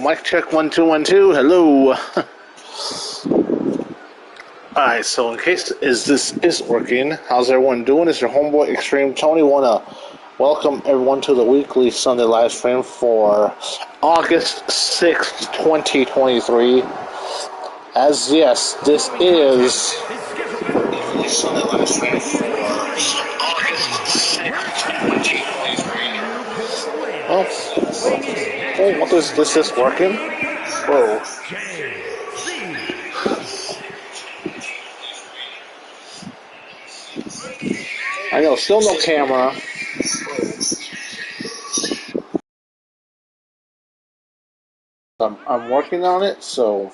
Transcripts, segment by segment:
Mic check 1 2 1 2. Hello. Alright, so in case this is working, how's everyone doing? It's your homeboy Extreme Tony. Wanna welcome everyone to the weekly Sunday live stream for August 6th, 2023. As yes, this is Sunday live stream for August 6th, 2023. Oh, what is this working? Whoa. I know, still no camera. I'm working on it, so.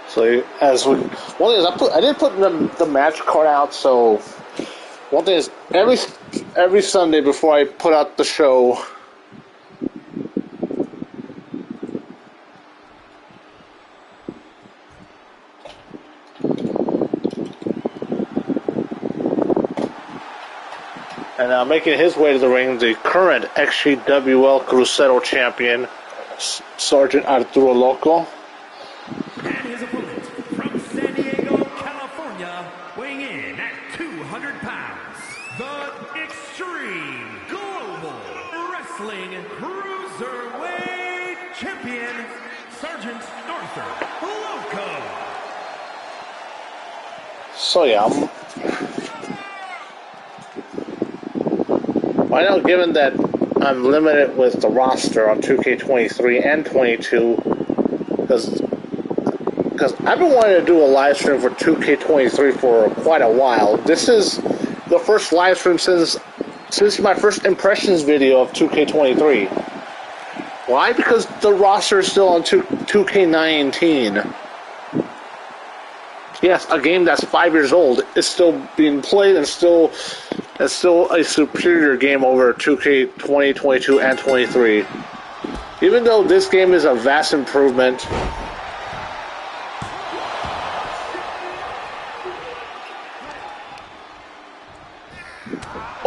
So as we, one thing is I did put the match card out. So one thing is every Sunday before I put out the show, and making his way to the ring, the current XGWL Crucero champion, Sergeant Arturo Loco. And his opponent from San Diego, California, weighing in at 200 pounds, the Extreme Global Wrestling Cruiserweight Champion, Sergeant Arthur Loco. So yeah, I know given that I'm limited with the roster on 2K23 and 22, because I've been wanting to do a live stream for 2K23 for quite a while. This is the first live stream since my first impressions video of 2K23. Why? Because the roster is still on 2K19. Yes, a game that's 5 years old is still being played and still a superior game over 2K20, 22, and 23. Even though this game is a vast improvement.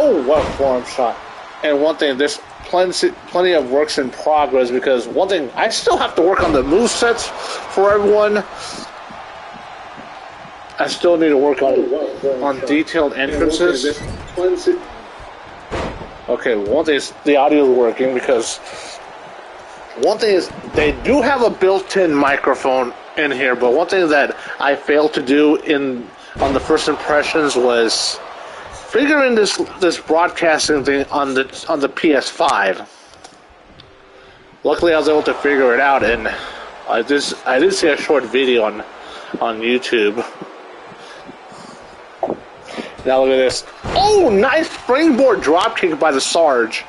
Oh, what a forearm shot. And one thing, there's plenty of works in progress, because one thing, I still have to work on the movesets for everyone. I still need to work on detailed entrances. Okay, one thing is the audio is working, because one thing is they do have a built-in microphone in here, but one thing that I failed to do on the first impressions was figuring this broadcasting thing on the PS5. Luckily, I was able to figure it out, and I did see a short video on YouTube. Now look at this. Oh, nice springboard dropkick by the Sarge.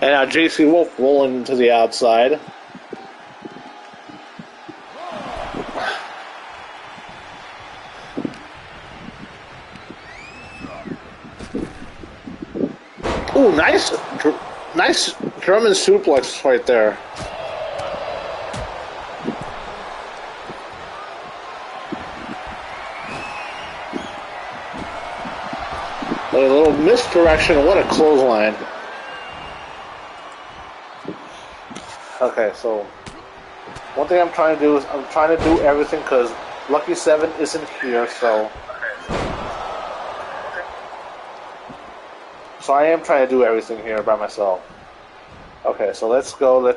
And now JC Wolf rolling to the outside. Oh, nice German suplex right there. A little misdirection. What a clothesline. Okay, so one thing I'm trying to do is I'm trying to do everything, because Lucky 7 isn't here, so I am trying to do everything here by myself. Okay, so let's go.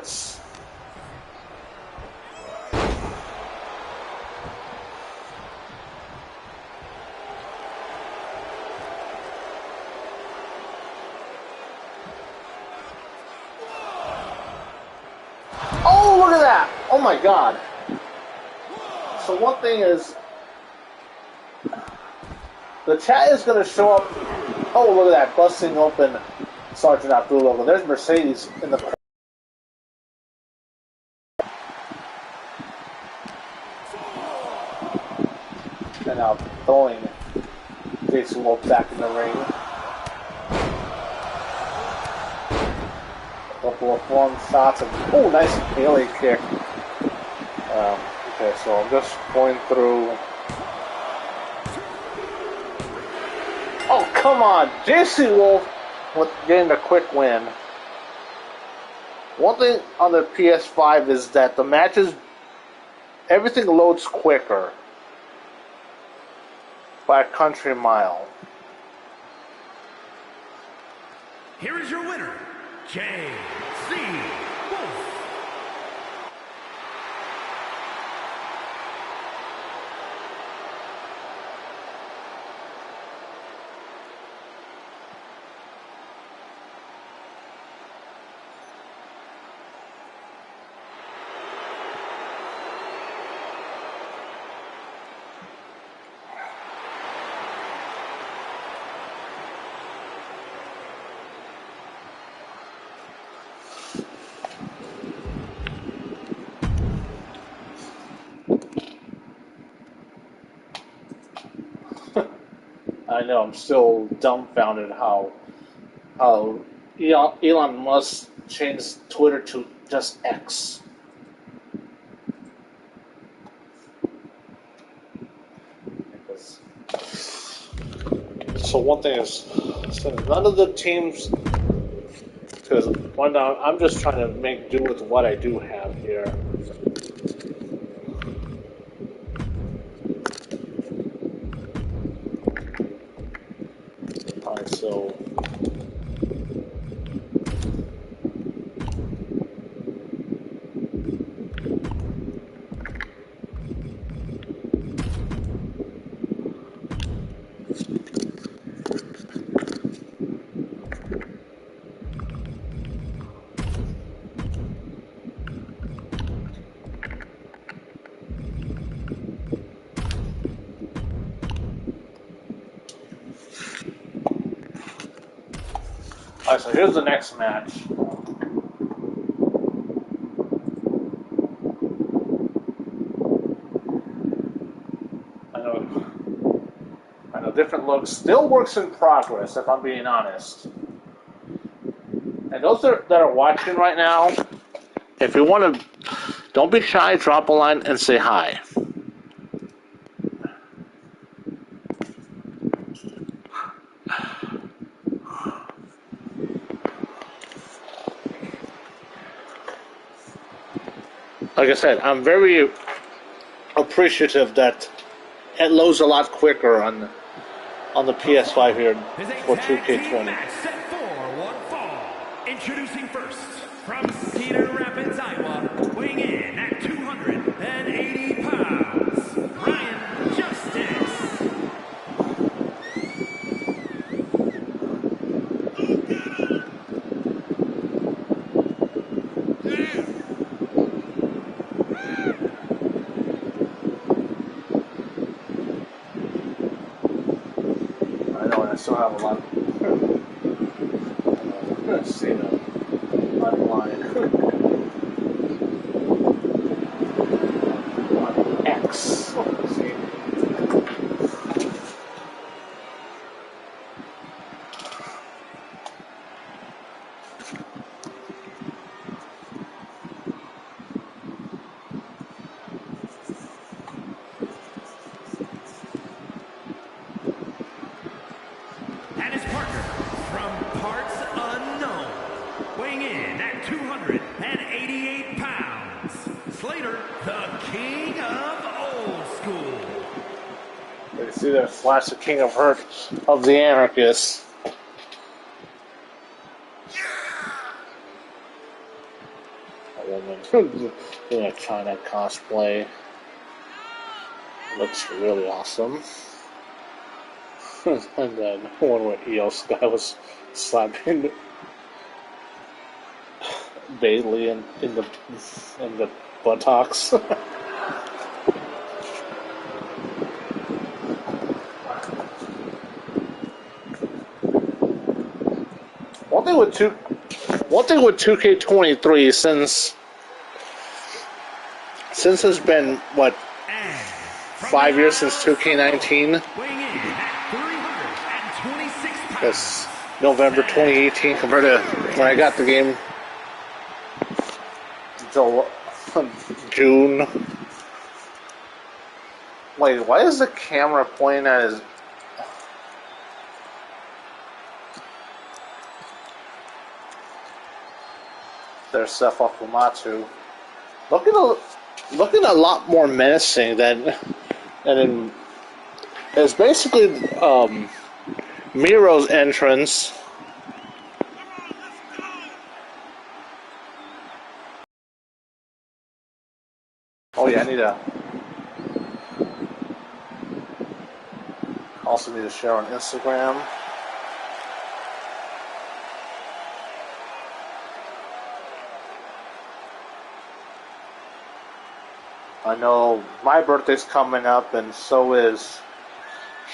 Oh, look at that! Oh my God! So one thing is, the chat is going to show up. Oh, look at that, busting open Sergeant Abdullah. There's Mercedes in the corner. Jason Wolf back in the ring. A couple of forearm shots and oh, nice melee kick. Okay, so I'm just going through. Oh, come on, Jason Wolf with getting a quick win. One thing on the PS5 is that the matches, everything loads quicker by a country mile. Here is your winner, J.C. Wolf. I know, I'm still dumbfounded how Elon Musk changed Twitter to just X. So one thing is, so none of the teams, because I'm just trying to make do with what I do have here. Alright, so alright, so here's the next match. I know different looks. Still works in progress, if I'm being honest. And those that are watching right now, if you want to, don't be shy, drop a line and say hi. Like I said, I'm very appreciative that it loads a lot quicker on the PS5 here for 2K20. Introducing first, from Cedar Rapids, Iowa, weighing in at 280 pounds, Ryan Justice. I know, and I still have a lot of see them online on X. See. And his partner, from parts unknown, weighing in at 288 pounds, Slater, the king of old school. You see there, Slash, the king of hurt of the anarchists. A woman doing a China cosplay. Looks really awesome. And then one where EO Sky was slapping Bailey in the buttocks. One thing with 2K23 since it's been what 5 years since 2K19. 326 pounds. It's November 2018 compared to when I got the game June. Wait, why is the camera pointing at his... There's Sefa Fumatu. Looking a lot more menacing than in... It's basically Miro's entrance. Oh yeah, also need to share on Instagram. I know my birthday's coming up, and so is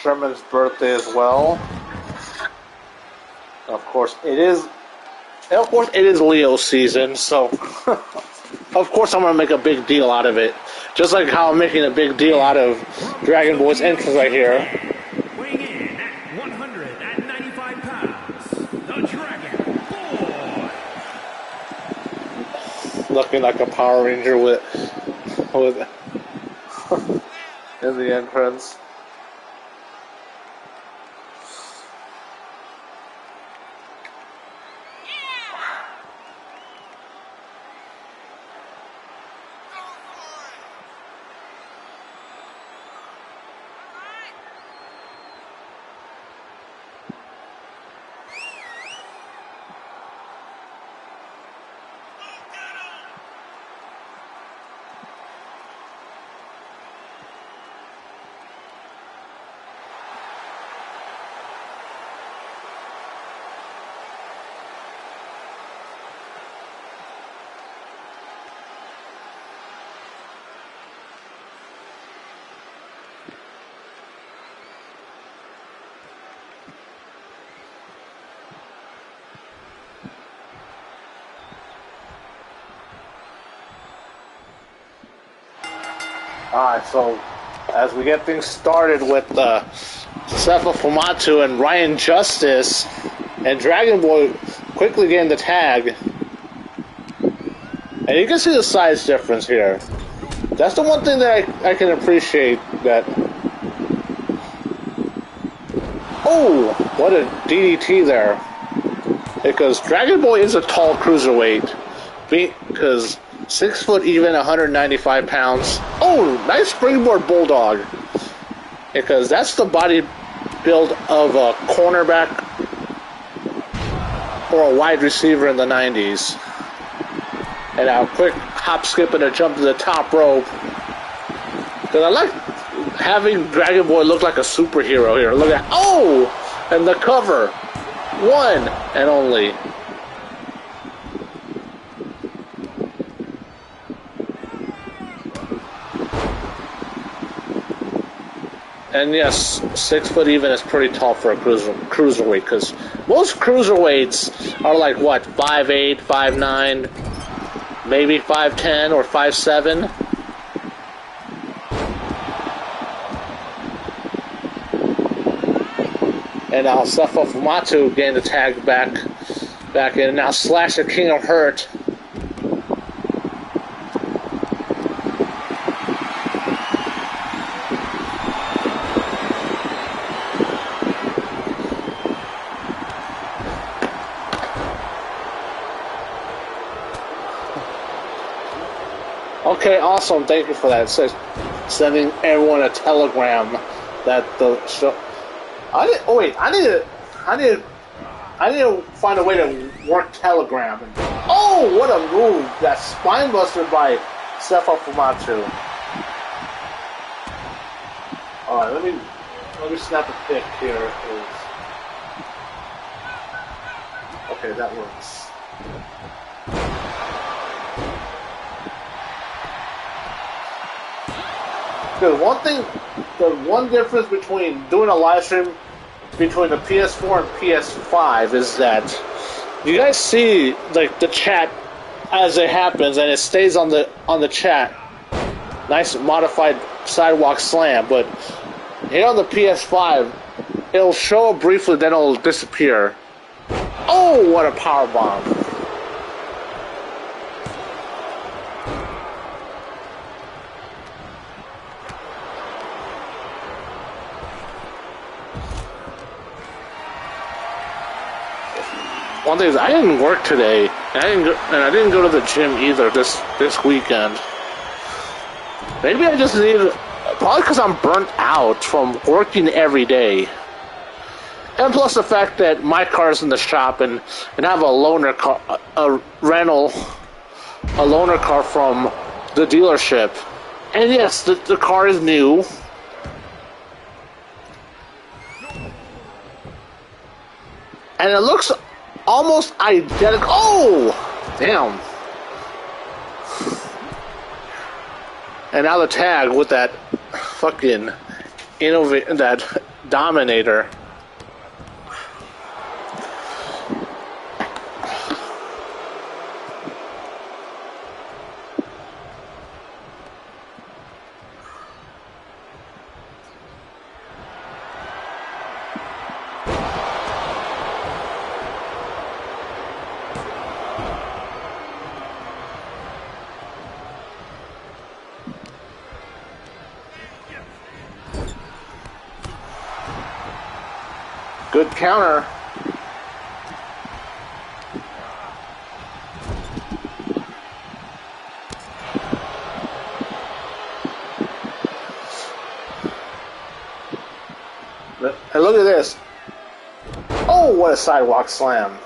Sherman's birthday as well. Of course, it is Leo season, so of course I'm gonna make a big deal out of it. Just like how I'm making a big deal out of Dragon Boy's entrance right here. Weighing in at 195 pounds, the Dragon Boy. Looking like a Power Ranger with in the entrance. Alright, so as we get things started with Sefa Fumatu and Ryan Justice and Dragon Boy quickly getting the tag. And you can see the size difference here. That's the one thing that I can appreciate. That. Oh, what a DDT there. Because Dragon Boy is a tall cruiserweight. Because 6 foot even, 195 pounds. Oh, nice springboard bulldog. Because that's the body build of a cornerback or a wide receiver in the 90s. And a quick hop, skip, and a jump to the top rope. Because I like having Dragon Boy look like a superhero here. Look at, oh! And the cover. One and only. And yes, 6 foot even is pretty tall for a cruiserweight, because most cruiserweights are like, what, 5'8", 5'9", maybe 5'10", or 5'7". And now Sefa Fumatu getting the tag back in. Now Slash the King of Hurt. Okay, awesome. Thank you for that. It says sending everyone a telegram that the show. I need to find a way to work Telegram. Oh, what a move! That spinebuster by Sefa Fumatu. All right, let me snap a pic here. Okay, that works. The one difference between doing a live stream between the PS4 and PS5 is that you guys see like the chat as it happens, and it stays on the chat. Nice modified sidewalk slam, but here on the PS5, It'll show up briefly, then it'll disappear. Oh, what a power bomb! One thing is, I didn't work today, and I didn't go to the gym either this weekend. Maybe I just need, probably because I'm burnt out from working every day. And plus the fact that my car's in the shop and I have a loaner car, a loaner car from the dealership. And yes, the car is new. And it looks almost identical. Oh! Damn. And now the tag with that fucking that Dominator. Good counter. And look at this. Oh, what a sidewalk slam.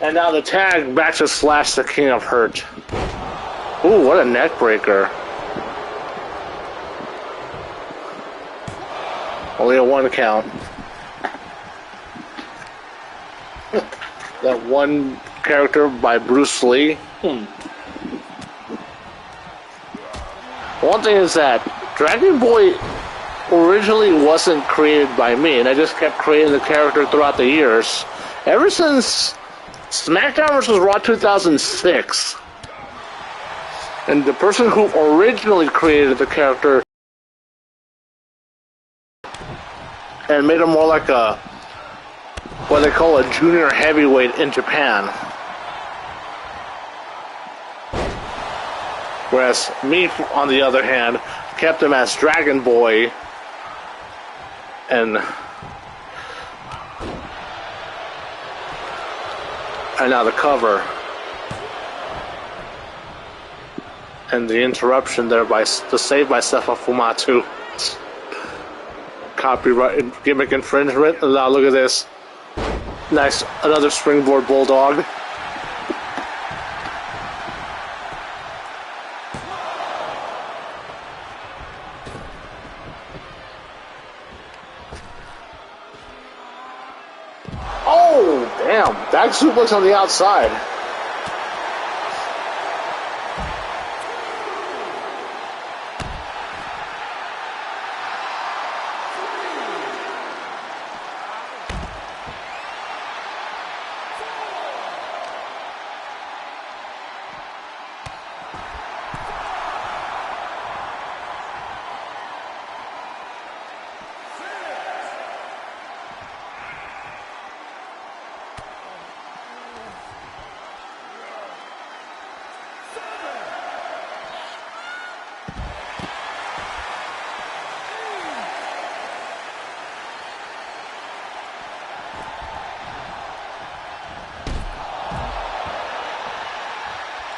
And now the tag back to Slash the King of Hurt. Ooh, what a neck breaker. Only a 1 count. That one character by Bruce Lee. One thing is that Dragon Boy originally wasn't created by me, and I just kept creating the character throughout the years. Ever since SmackDown vs. Raw 2006. And the person who originally created the character and made him more like a, what they call a junior heavyweight in Japan. Whereas me, on the other hand, kept him as Dragon Boy and now the cover. And the interruption there by the save by Sefa Fumatu. Copyright gimmick infringement. Now look at this. Nice, another springboard bulldog. Oh, damn. Back suplex on the outside.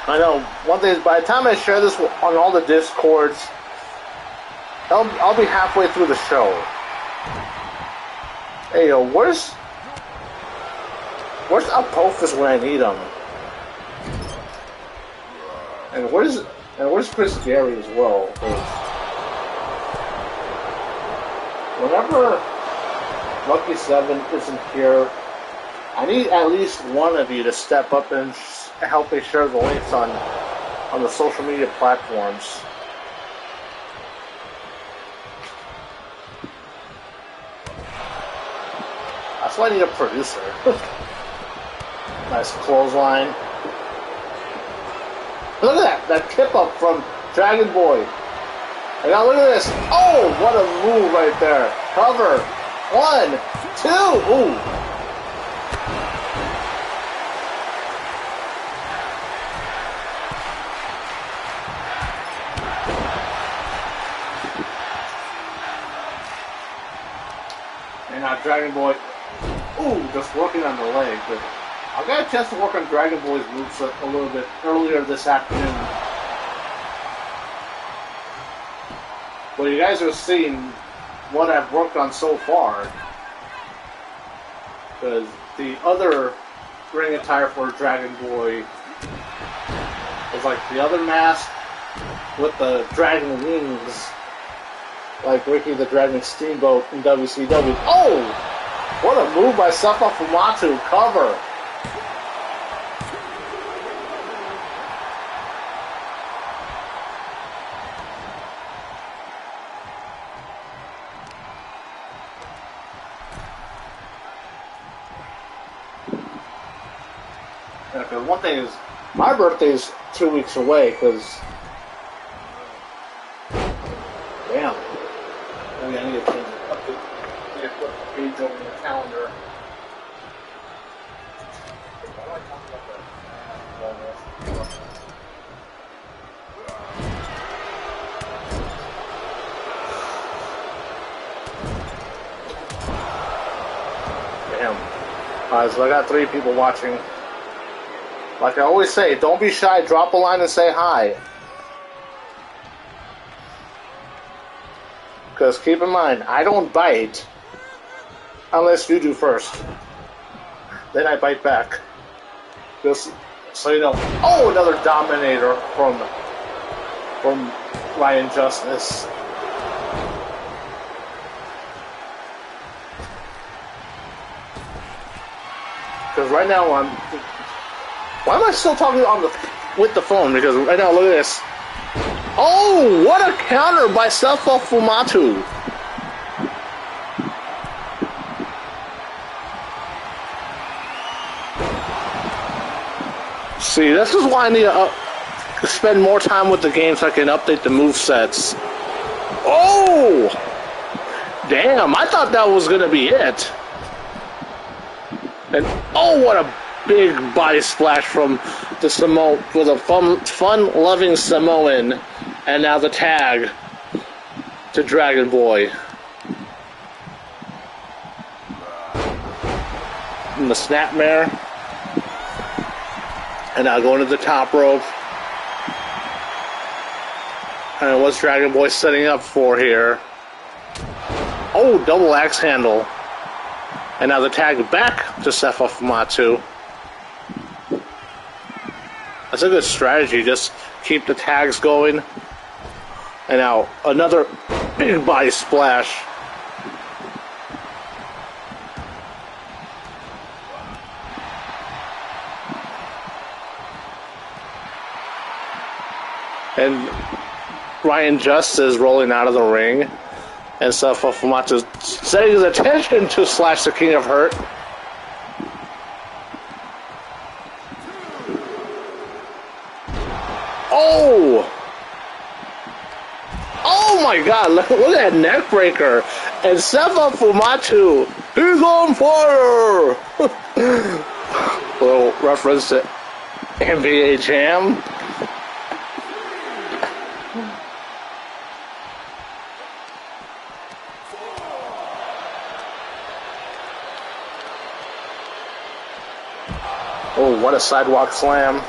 I know, one thing is, by the time I share this on all the Discords, I'll be halfway through the show. Hey, yo, where's Apophis when I need him? And And where's Chris Gary as well? 'Cause whenever Lucky 7 isn't here, I need at least one of you to step up and help me share the links on the social media platforms. That's why I need a producer. Nice clothesline. Look at that tip up from Dragon Boy. And now look at this. Oh, what a move right there. Cover. 1, 2. Ooh. And now Dragon Boy. Ooh, just working on the leg. But I got a chance to work on Dragon Boy's moves a little bit earlier this afternoon. Well, you guys are seeing what I've worked on so far. Because the other ring attire for Dragon Boy is like the other mask with the dragon wings. Like Ricky the Dragon Steamboat in WCW. Oh! What a move by Sefa Fumatu. Cover. Because one thing is, my birthday is 2 weeks away, because... Damn. Maybe I need to change it up. I need to put the page over the calendar. Damn. Alright, so I got 3 people watching. Like I always say, don't be shy, drop a line and say hi. Because keep in mind, I don't bite unless you do first. Then I bite back. Just so you know. Oh, another Dominator from Ryan Justice. Because right now why am I still talking with the phone? Because right now, look at this. Oh, what a counter by Sefa Fumatu. See, this is why I need to spend more time with the game so I can update the movesets. Oh! Damn, I thought that was going to be it. And oh, what a big body splash from the with a fun-loving Samoan, and now the tag to Dragon Boy. And the snapmare, and now going to the top rope. And what's Dragon Boy setting up for here? Oh, double axe handle. And now the tag back to Sefa Fumatu. That's a good strategy. Just keep the tags going. And now another big body splash. And Ryan Justice rolling out of the ring. And Sefa Fumatu setting his attention to Slash the King of Hurt. Oh! Oh my god, look at that neck breaker. And Sefa Fumatu, he's on fire! Little reference to NBA Jam. Oh, what a sidewalk slam.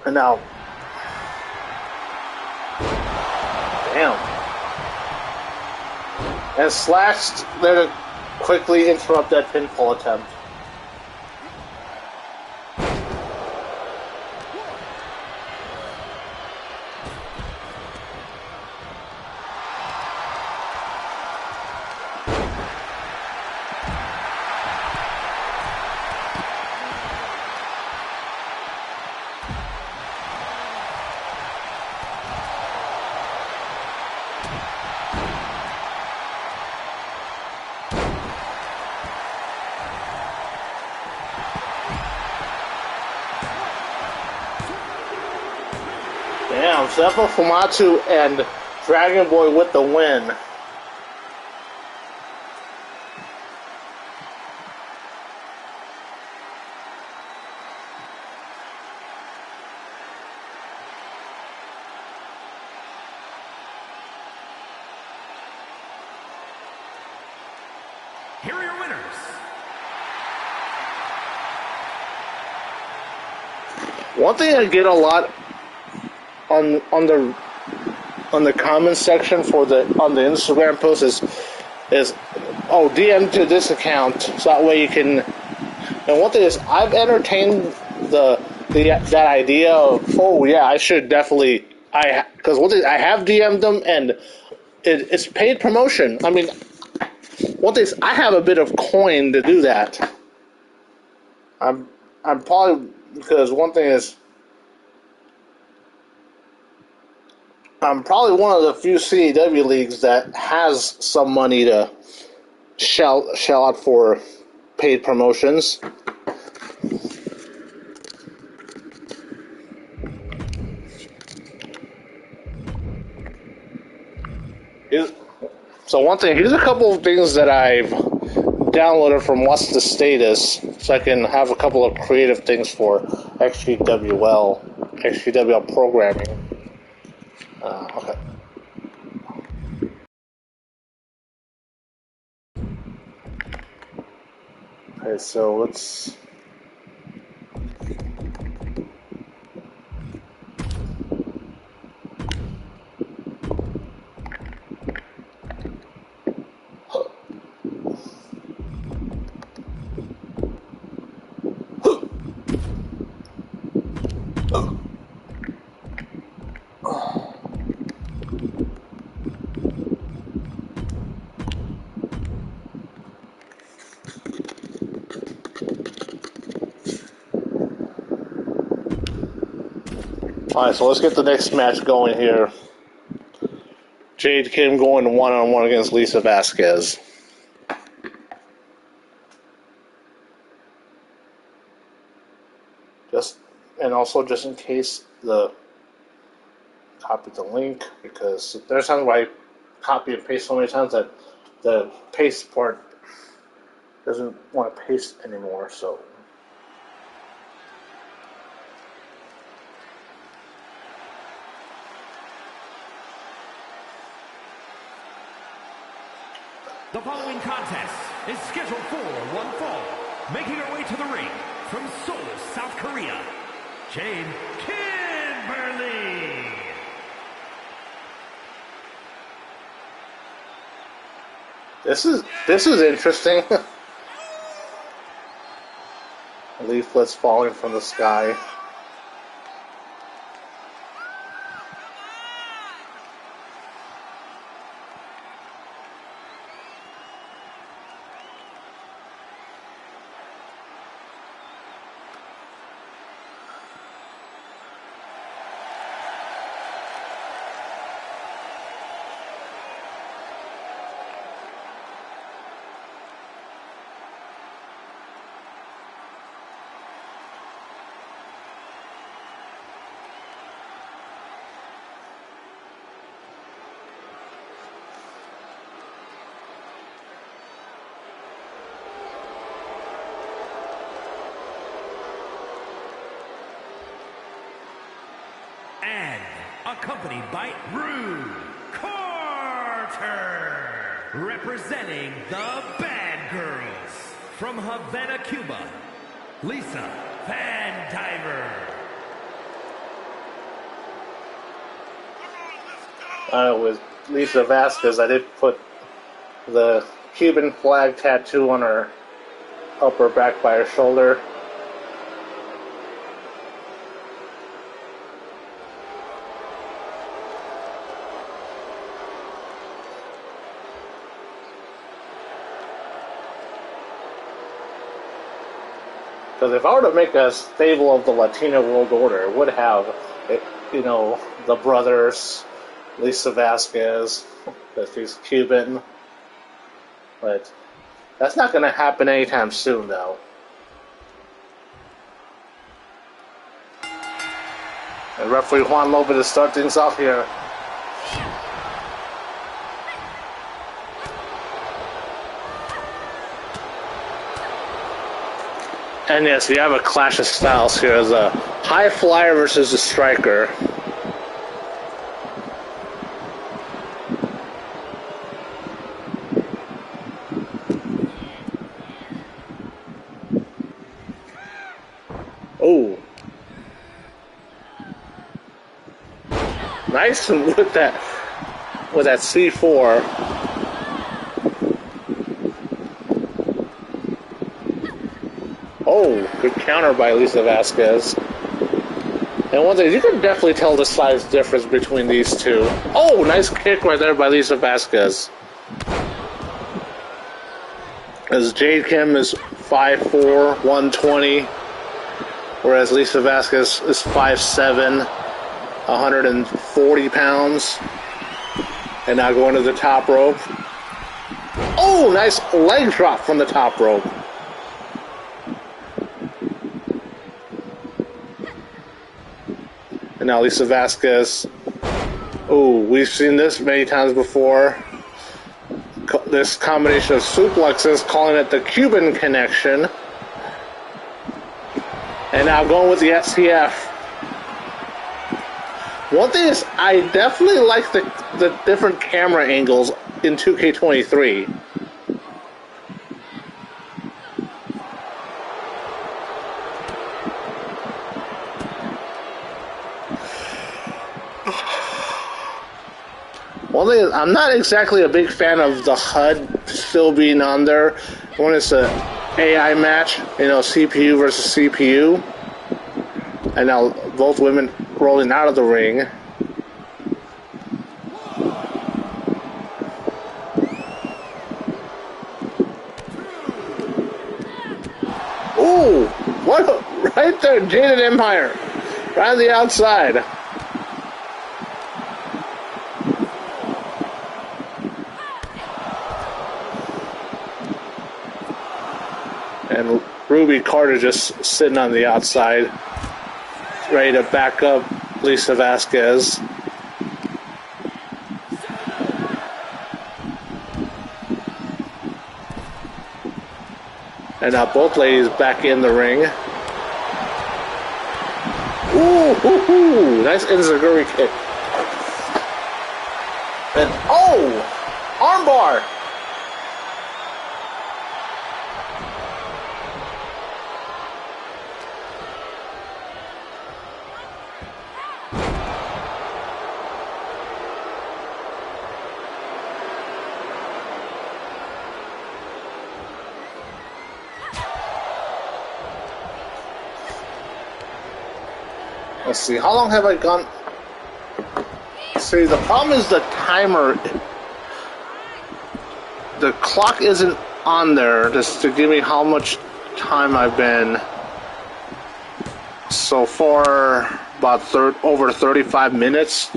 And now, damn. And slashed there to quickly interrupt that pinfall attempt. Damn, Seppo Fumatsu and Dragon Boy with the win. Here are your winners. One thing I get a lot on the comments section for on the Instagram post is oh, DM to this account so that way you can. And one thing is, I've entertained that idea of, oh yeah, I should definitely, because one thing, I have DM'd them and it's paid promotion. I mean, one thing is, I have a bit of coin to do that. I'm probably, because one thing is, I'm probably one of the few CAW leagues that has some money to shell out for paid promotions. So one thing, here's a couple of things that I've downloaded from What's the Status, so I can have a couple of creative things for XGWL programming. Okay. Okay, so let's. Alright, so let's get the next match going here. Jade Kim going one-on-one against Lisa Vasquez. And also just in case copy the link, because there's times where I copy and paste so many times that the paste part doesn't want to paste anymore, so. The following contest is scheduled for one fall. Making her way to the ring from Seoul, South Korea, Jade Kimberly. This is interesting. Leaflets falling from the sky. And accompanied by Rude Carter, representing the Bad Girls from Havana, Cuba, Lisa Van Diver. With Lisa Vasquez, I did put the Cuban flag tattoo on her upper back by her shoulder. Because if I were to make a stable of the Latino World Order, it would have, the brothers, Lisa Vasquez, because she's Cuban. But that's not going to happen anytime soon, though. And referee Juan Lopez to start things off here. And yes, you have a clash of styles here as a high flyer versus a striker. Oh. Nice with that C4. Oh, good counter by Lisa Vasquez. And one thing, you can definitely tell the size difference between these two. Oh, nice kick right there by Lisa Vasquez. As Jade Kim is 5'4", 120, whereas Lisa Vasquez is 5'7", 140 pounds. And now going to the top rope. Oh, nice leg drop from the top rope. And now Lisa Vasquez. Oh, we've seen this many times before. This combination of suplexes, calling it the Cuban connection. And now going with the STF. One thing is, I definitely like the different camera angles in 2K23. One thing is, I'm not exactly a big fan of the HUD still being on there when it's an AI match, CPU versus CPU. And now both women rolling out of the ring. Ooh, what right there, Jaded Empire, right on the outside. And Ruby Carter just sitting on the outside, ready to back up Lisa Vasquez. And now both ladies back in the ring. Ooh, nice enziguri kick. And armbar. Let's see, how long have I gone? See, the problem is the timer. The clock isn't on there just to give me how much time I've been. So far, about over 35 minutes.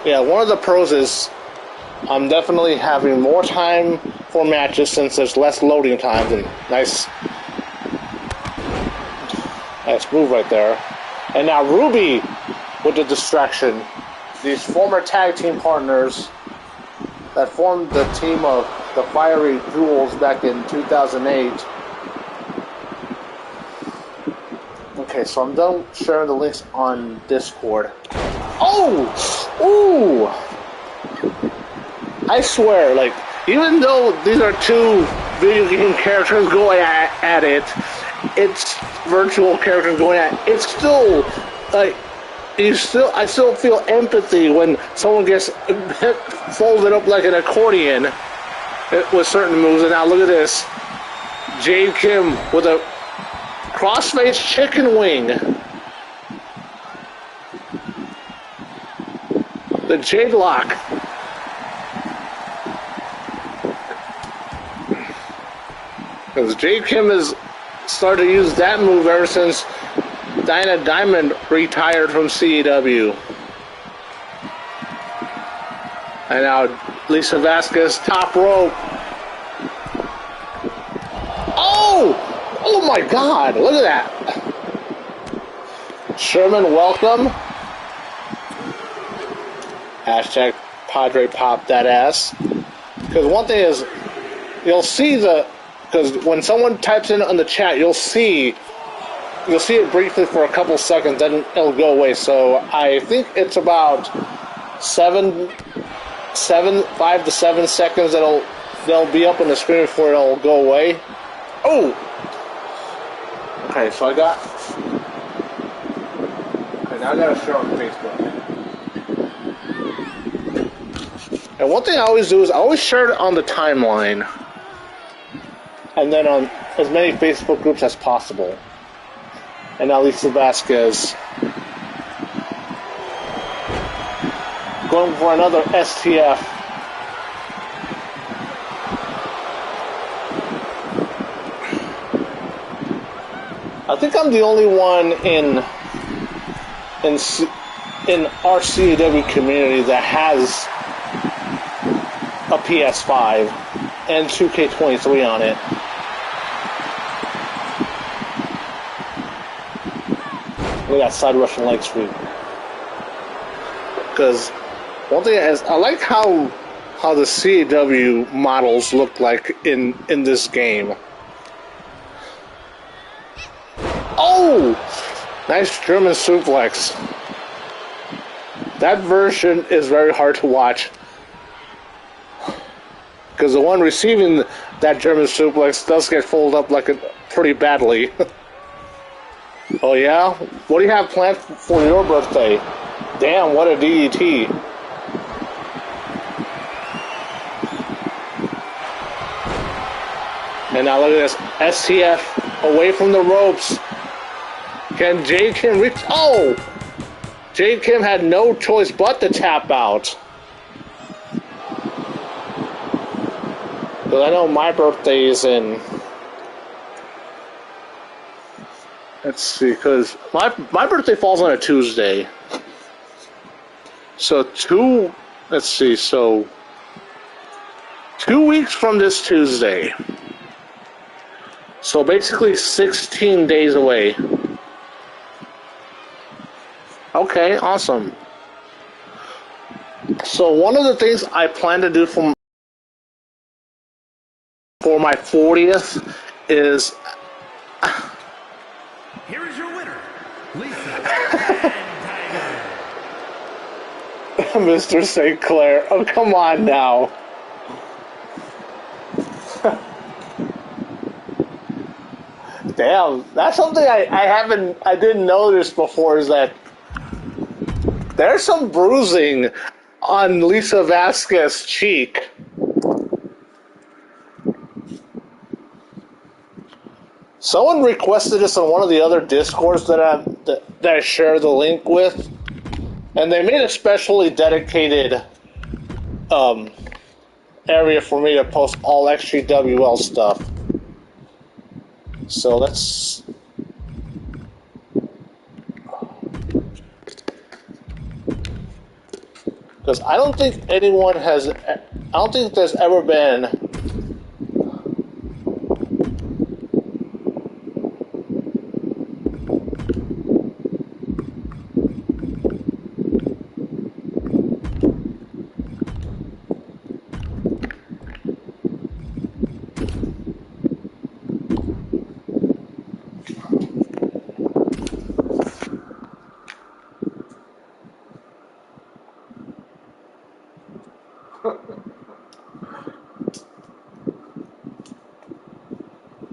Yeah, one of the pros is I'm definitely having more time for matches since there's less loading times. And nice move right there. And now Ruby with the distraction. These former tag team partners that formed the team of the Fiery Jewels back in 2008. Okay, so I'm done sharing the links on Discord. Oh! Ooh! I swear, even though these are two video game characters going at it, it's virtual characters going at it, it's still, I still feel empathy when someone gets folded up like an accordion with certain moves. And now look at this. Jade Kim with a crossface chicken wing. The Jade Lock. Because Jade Kim has started to use that move ever since Dinah Diamond retired from CEW. And now Lisa Vasquez, top rope. Oh! Oh my God! Look at that. Sherman, welcome. Hashtag Padre Pop that ass. Because one thing is, you'll see because when someone types in on the chat, you'll see it briefly for a couple seconds, then it'll go away. So I think it's about 5 to 7 seconds they'll be up on the screen before it'll go away. Oh! Okay, so now I gotta share on Facebook. And one thing I always do is I always share it on the timeline. And then on as many Facebook groups as possible. And now Lisa Vasquez going for another STF. I think I'm the only one in our CEW community that has a PS5 and 2K23 on it. Look at that side Russian leg sweep. Because one thing is, I like how the CEW models look like in this game. Oh! Nice German suplex. That version is very hard to watch. Because the one receiving that German suplex does get folded up like pretty badly. Oh yeah? What do you have planned for your birthday? Damn, what a DDT. And now look at this. STF away from the ropes. Can Jade Kim reach? Oh! Jade Kim had no choice but to tap out. Because I know my birthday is in... Let's see, because my birthday falls on a Tuesday. So 2 weeks from this Tuesday. So basically 16 days away. Okay, awesome. So one of the things I plan to do for my 40th is... Here is your winner, Lisa and Tiger. Mr. St. Clair. Oh, come on now. Damn, that's something I didn't notice before, is that there's some bruising on Lisa Vasquez's cheek. Someone requested this on one of the other Discords that I share the link with, and they made a specially dedicated area for me to post all XGWL stuff. So let's... Because I don't think there's ever been...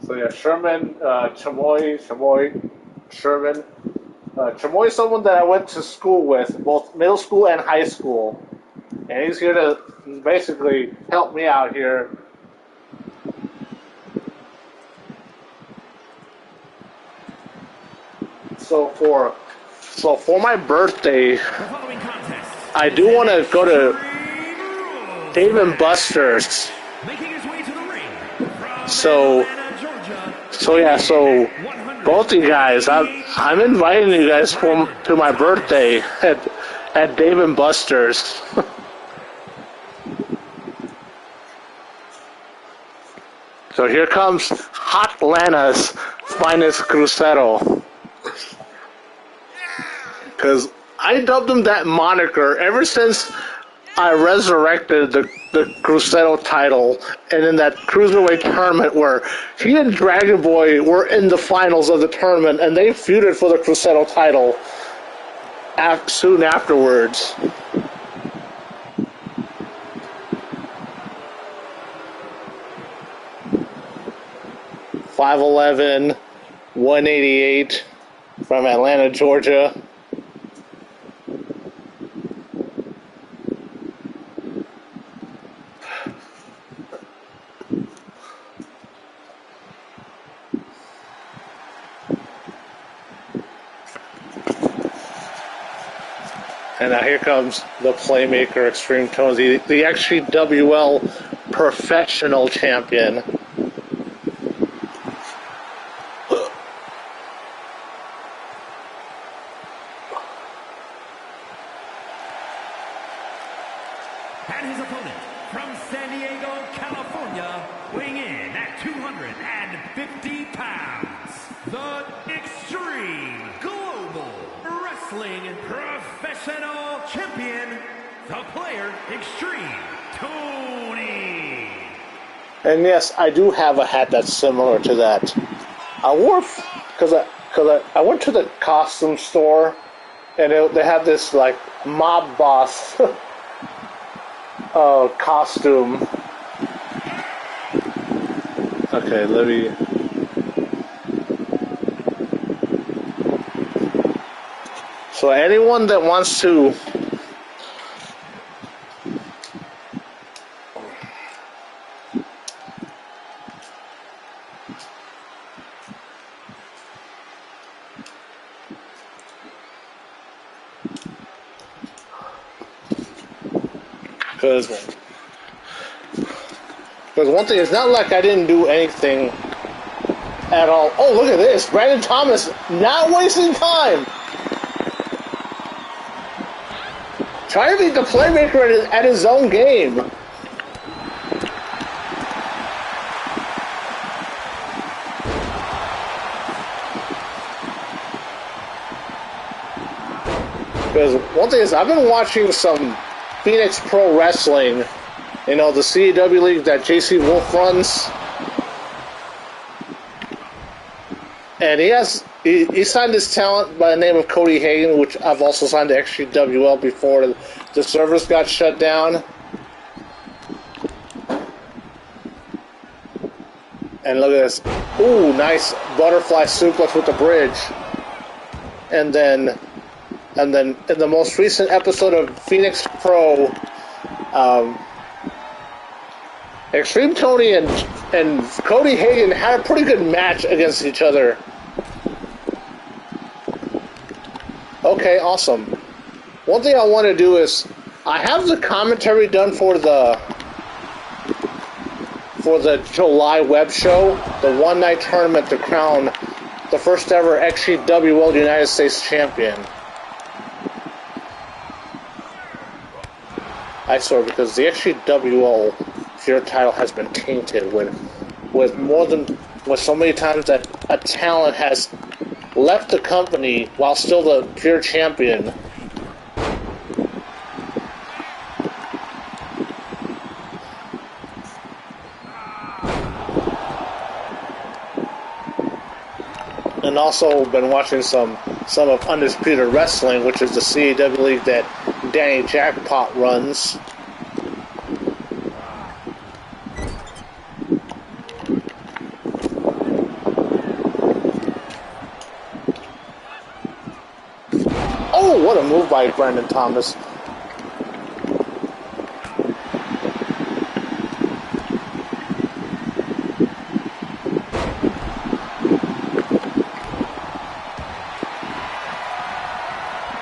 So yeah, Sherman, Chamoy, Sherman. Chamoy is someone that I went to school with, both middle school and high school. And he's here to basically help me out here. So for my birthday, I do want to go to Dave and Buster's. So both you guys, I'm inviting you guys to my birthday at Dave and Buster's. So here comes Hot Lana's finest crucero. Because I dubbed him that moniker ever since I resurrected the Cruzeiro title, and in that Cruiserweight tournament where he and Dragon Boy were in the finals of the tournament, and they feuded for the Cruzeiro title soon afterwards. .5'11", 188 from Atlanta, Georgia. And now here comes the Playmaker Extreme Tones, the XGWL professional champion. And his opponent from San Diego, California, weighing in at 250 pounds, the Extreme Global Wrestling Professional Champion, the Player Extreme, Tony. And yes, I do have a hat that's similar to that. I wore because I went to the costume store, and they had this like mob boss costume. Okay, let me. So anyone that wants to because one thing, it's not like I didn't do anything at all. Oh, look at this. Brandon Thomas not wasting time. Trying to beat the Playmaker at his own game. Because one thing is, I've been watching some Phoenix Pro Wrestling, you know, the CAW league that JC Wolf runs. And he signed his talent by the name of Cody Hagan, which I've also signed to XGWL before the servers got shut down. And look at this. Ooh, nice butterfly suplex with the bridge. And then in the most recent episode of Phoenix Pro, Extreme Tony and Cody Hagan had a pretty good match against each other. Okay, awesome. One thing I want to do is, I have the commentary done for the July web show, the one-night tournament to crown the first ever XGWL United States champion. I swear, because the XGWL Pure title has been tainted with so many times that a talent has left the company while still the Pure champion. And also been watching some of Undisputed Wrestling, which is the CAW league that Danny Jackpot runs. move by Brandon Thomas.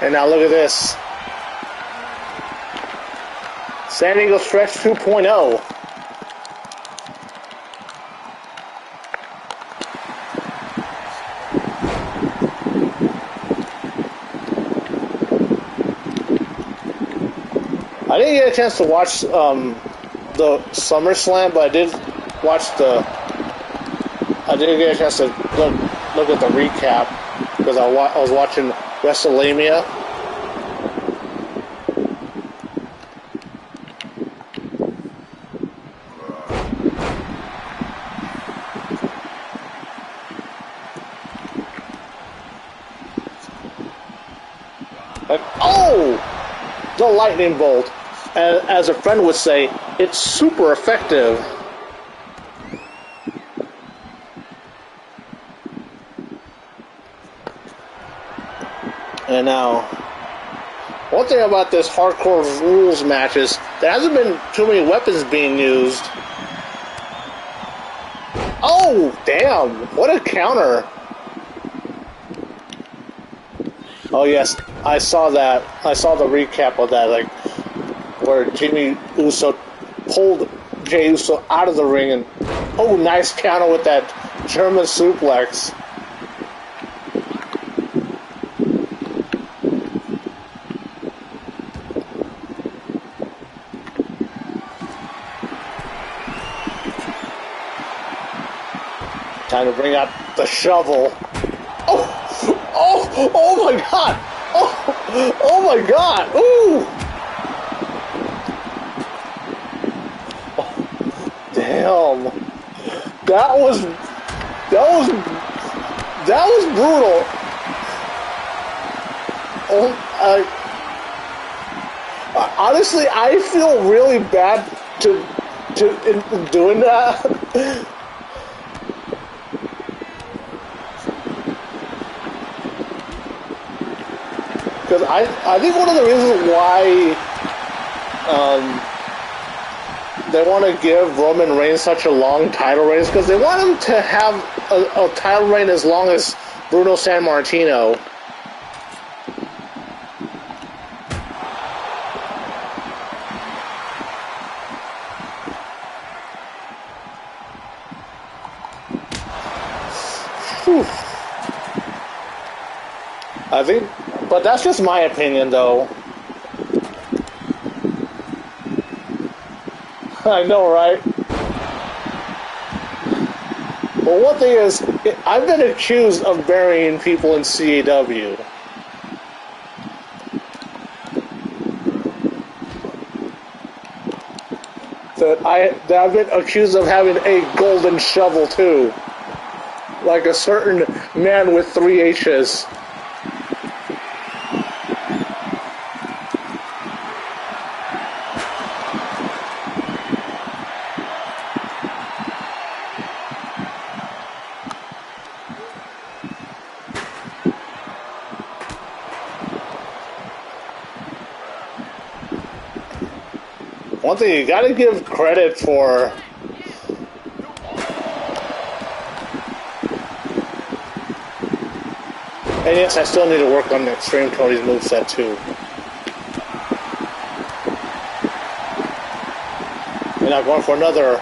And now look at this. San Diego Stretch 2.0. I didn't get a chance to watch the SummerSlam, but I did get a chance to look at the recap because I was watching WrestleMania. And, oh! The lightning bolt. And as a friend would say, it's super effective. And now, one thing about this hardcore rules match is there hasn't been too many weapons being used. Oh, damn! What a counter! Oh yes, I saw that. I saw the recap of that, like where Jimmy Uso pulled Jey Uso out of the ring, and oh, nice counter with that German suplex. Time to bring out the shovel. Oh my God! Oh my God! Ooh! Oh, damn! That was brutal. Oh, honestly, I feel really bad in doing that. Because I think one of the reasons why they want to give Roman Reigns such a long title reign is because they want him to have a title reign as long as Bruno Sammartino. Whew. I think, but that's just my opinion, though. I know, right? Well, one thing is, I've been accused of burying people in CAW. That I've been accused of having a golden shovel, too. Like a certain man with 3 H's. One thing you gotta give credit for, and yes, I still need to work on Extreme Tony's moveset too. And I'm going for another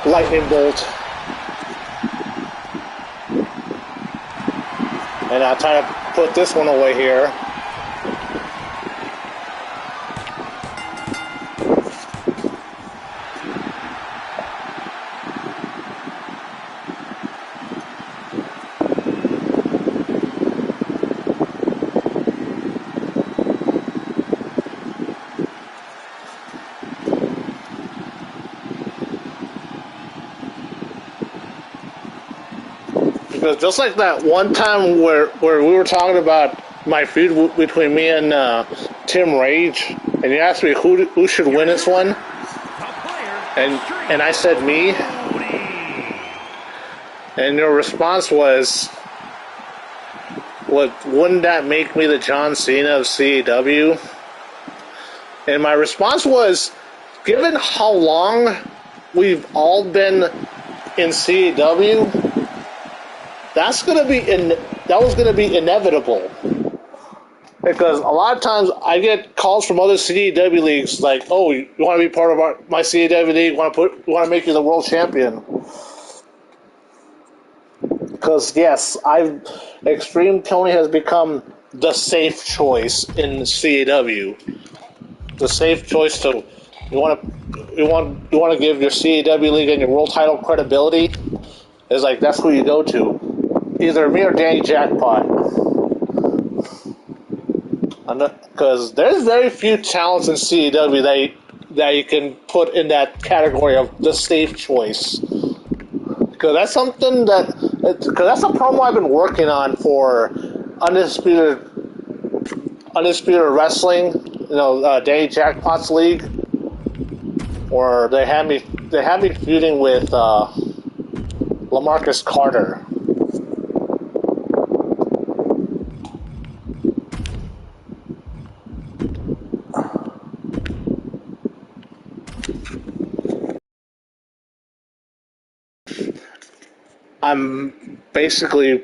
lightning bolt. And I'll try to put this one away here. Because just like that one time where we were talking about my feud between me and Tim Rage, and you asked me who should win this one, and I said me, and your response was wouldn't that make me the John Cena of CAW? And my response was, given how long we've all been in CAW, that was gonna be inevitable. Because a lot of times I get calls from other CAW leagues like, "Oh, you want to be part of my CAW league? We want to make you the world champion." Because yes, Extreme Tony has become the safe choice in CAW. The safe choice to you want to give your CAW league and your world title credibility is like that's who you go to, either me or Danny Jackpot. Because there's very few talents in CAW that you can put in that category of the safe choice. Because that's a promo I've been working on for Undisputed Wrestling, Danny Jackpot's league, or they had me feuding with LaMarcus Carter. I'm basically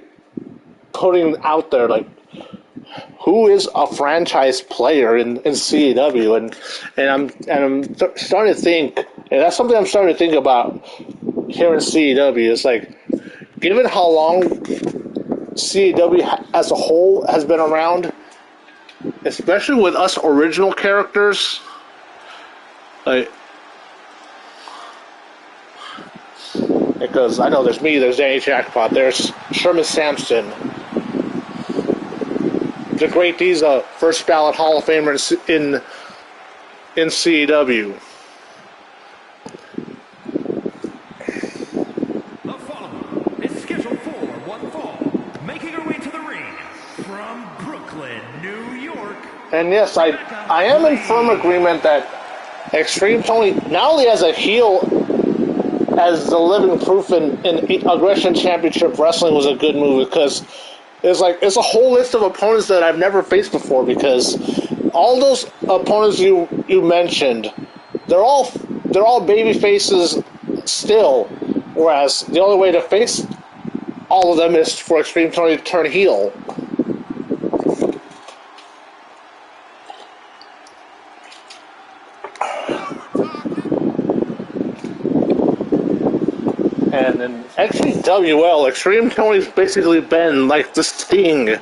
putting out there like who is a franchise player in CAW, and I'm starting to think, and that's something I'm starting to think about here in CAW. It's like, given how long CAW as a whole has been around, especially with us original characters, like. Because I know there's me, there's Danny Jackpot, there's Sherman Sampson. The Great D's a first ballot Hall of Famer in CAW. The following is scheduled for one fall, making her way to the ring from Brooklyn, New York. And yes, I am in firm agreement that Extreme Tony, not only as a heel, as the living proof in Aggression Championship Wrestling was a good move, because it's a whole list of opponents that I've never faced before, because all those opponents you mentioned, they're all baby faces still, whereas the only way to face all of them is for Extreme Tony to turn heel. And in XGWL, Extreme Tony's basically been like the Sting here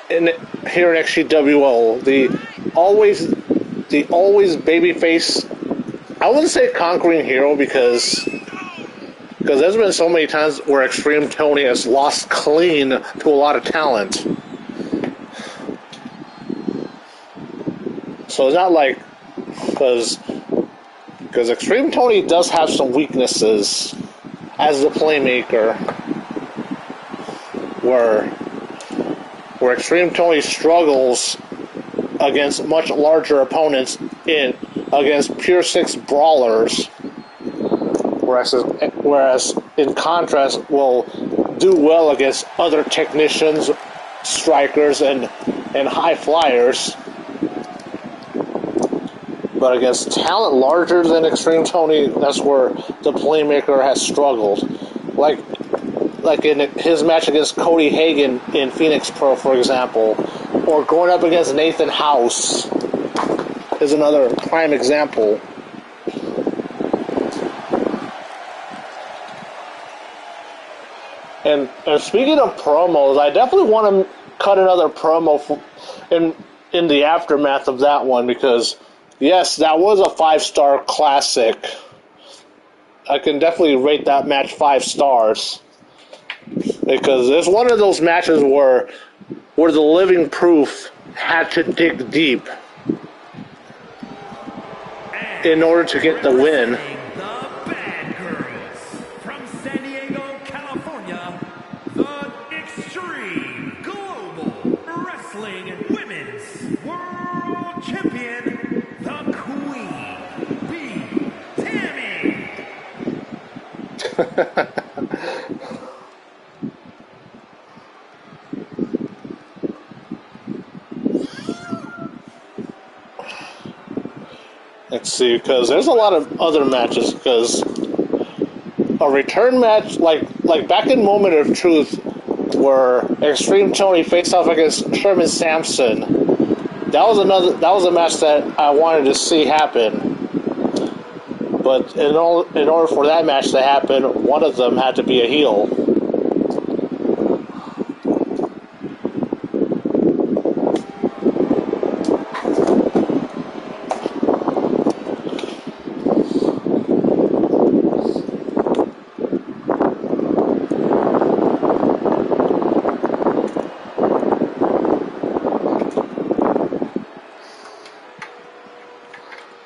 in XGWL. The always babyface. I wouldn't say conquering hero because there's been so many times where Extreme Tony has lost clean to a lot of talent. So it's not like because Extreme Tony does have some weaknesses as the playmaker, where Extreme Tony struggles against much larger opponents against pure six brawlers, whereas in contrast will do well against other technicians, strikers, and high flyers. But against talent larger than Extreme Tony, that's where the playmaker has struggled. Like in his match against Cody Hagan in Phoenix Pro, for example, or going up against Nathan House is another prime example. And speaking of promos, I definitely want to cut another promo in the aftermath of that one, because yes, that was a 5-star classic. I can definitely rate that match 5 stars. Because it's one of those matches where the living proof had to dig deep in order to get the win. The Bad Girls from San Diego, California, the Extreme Global Wrestling Women's World Champion, the Queen Bee, Tammy. see, because there's a lot of other matches. Because a return match, like back in Moment of Truth, where Extreme Tony faced off against Sherman Sampson, that was a match that I wanted to see happen. But in order for that match to happen, one of them had to be a heel.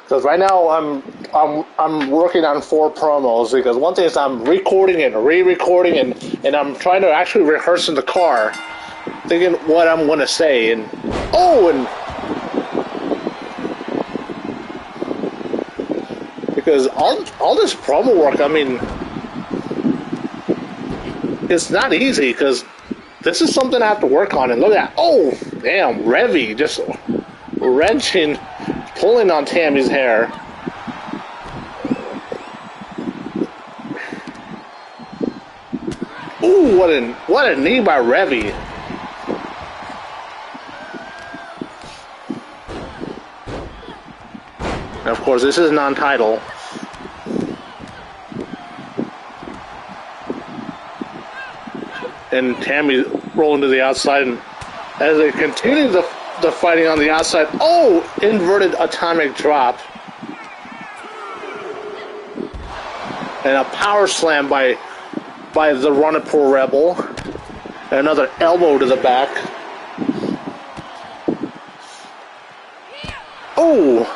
Because right now I'm working on 4 promos, because one thing is I'm recording and re-recording and I'm trying to actually rehearse in the car, thinking what I'm going to say, and because all this promo work, I mean, it's not easy, because this is something I have to work on. And look at that, oh damn, Revy just wrenching, pulling on Tammy's hair. Ooh, what a knee by Revy. And of course, this is non-title. And Tammy rolling to the outside, and as they continue the fighting on the outside, oh, inverted atomic drop. And a power slam by the Runapur Rebel. And another elbow to the back. Oh!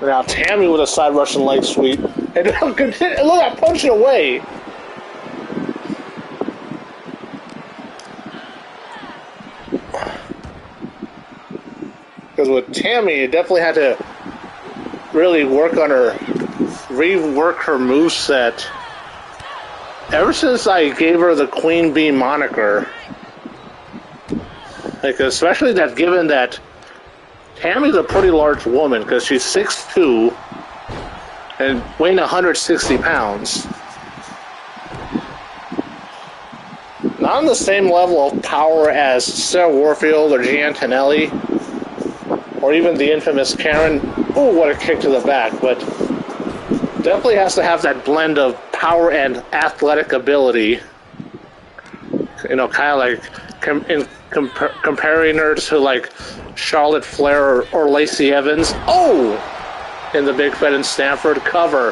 Now Tammy with a side Russian leg sweep. And look at punching away. Because with Tammy, you definitely had to really rework her moveset. Ever since I gave her the Queen Bee moniker. Like, especially that, given that Tammy's a pretty large woman, because she's 6'2", and weighing 160 pounds. Not on the same level of power as Sarah Warfield or Gian Tonelli, or even the infamous Karen. Oh, what a kick to the back, but definitely has to have that blend of power and athletic ability. You know, kind of like comparing her to like Charlotte Flair or Lacey Evans. Oh! In the Big Fed and Stanford cover.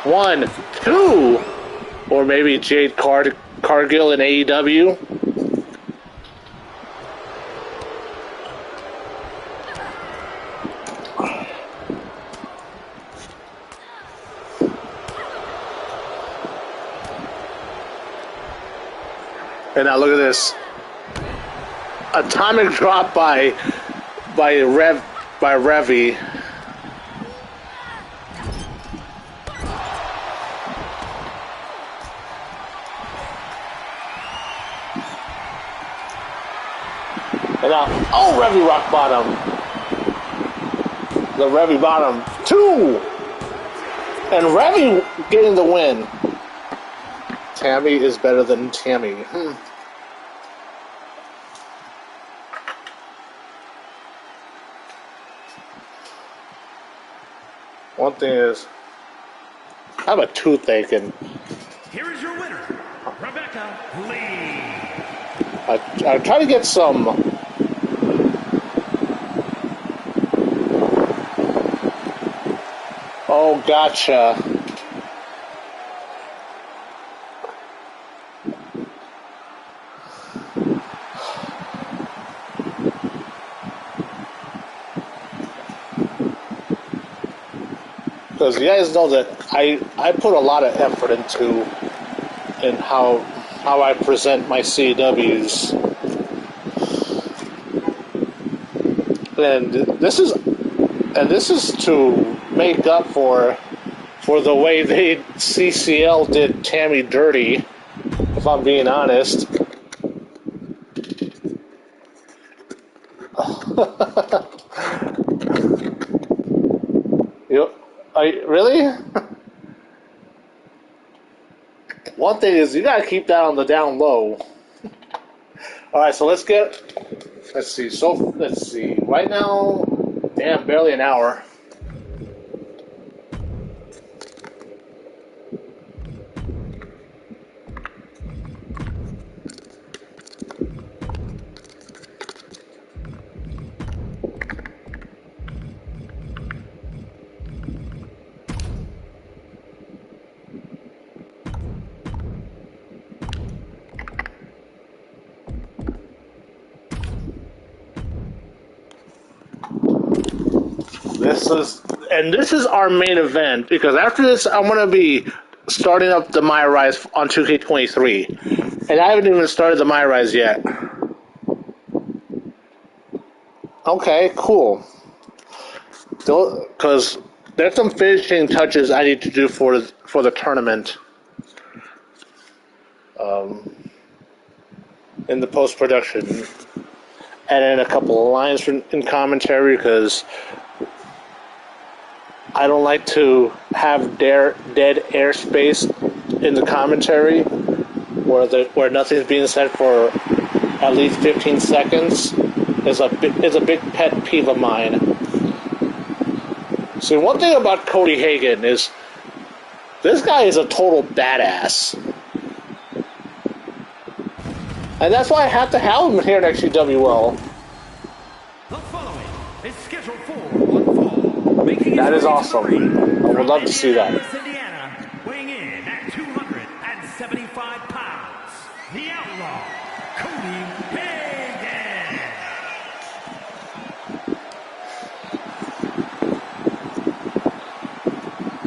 1, 2. Or maybe Jade Cargill in AEW. And now look at this. Atomic drop by Revy. And now, oh, Revy rock bottom. The Revy bottom 2. And Revy getting the win. Tammy is better than Tammy. One thing is, I have a toothache, and here is your winner, Rebecca Lee. I try to get some. Oh, gotcha. Because you guys know that I put a lot of effort into how I present my CWs. and this is to make up for the way CCL did Tammy dirty. If I'm being honest. Really? One thing is, you gotta keep that on the down low. Alright, so let's see. So, let's see. Right now, damn, barely an hour. This is our main event, because after this I'm going to be starting up the MyRise on 2K23, and I haven't even started the MyRise yet. Okay, cool. Because there's some finishing touches I need to do for the tournament, in the post-production, and then a couple of lines in commentary, because I don't like to have dead airspace in the commentary where nothing's being said for at least 15 seconds. Is a big pet peeve of mine. See, one thing about Cody Hagan is this guy is a total badass. And that's why I have to have him here in XGWL. The following is scheduled for one fall. That is awesome. I would love to see that. Indiana, weighing in at 275 pounds, the Outlaw, Cody Hagan.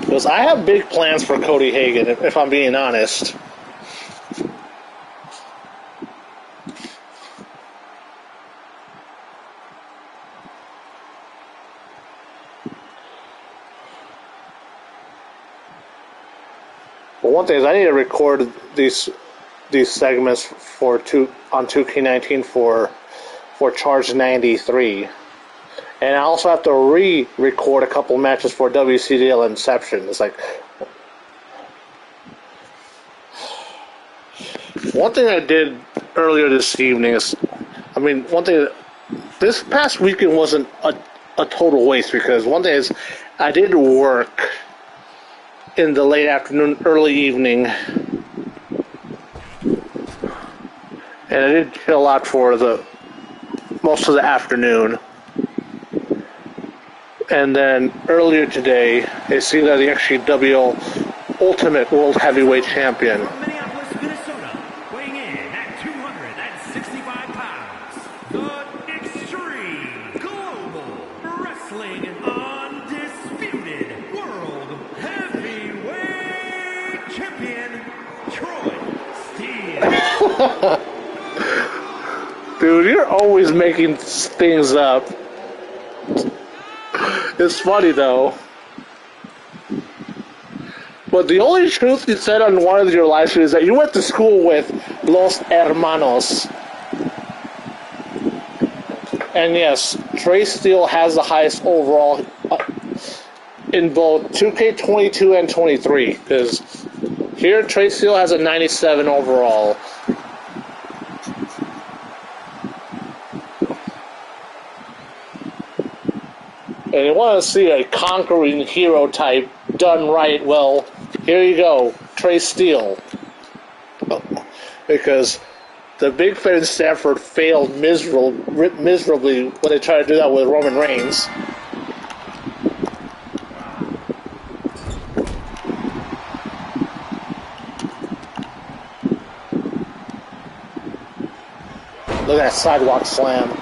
Because I have big plans for Cody Hagan, if I'm being honest. But one thing is, I need to record these segments on 2K19 for Charge 93. And I also have to re-record a couple matches for WCDL Inception. It's like, one thing I did earlier this evening is, one thing, this past weekend wasn't a total waste, because one thing is, I did work in the late afternoon, early evening, and I did chill out for most of the afternoon. And then earlier today, it seemed that the XGWL Ultimate World Heavyweight Champion, From Minneapolis, Minnesota, weighing in at 265 pounds, the Extreme Global Wrestling Undisputed World Heavyweight Champion, Troy Steele. Dude, you're always making things up. It's funny though. But the only truth you said on one of your live streams is that you went to school with Los Hermanos. And yes, Trey Steele has the highest overall in both 2K22 and 23. Because here, Trey Steele has a 97 overall. And you want to see a conquering hero type done right, well, here you go, Trey Steele. Because the Big Fed in Stanford failed miserably when they tried to do that with Roman Reigns. Look at that sidewalk slam.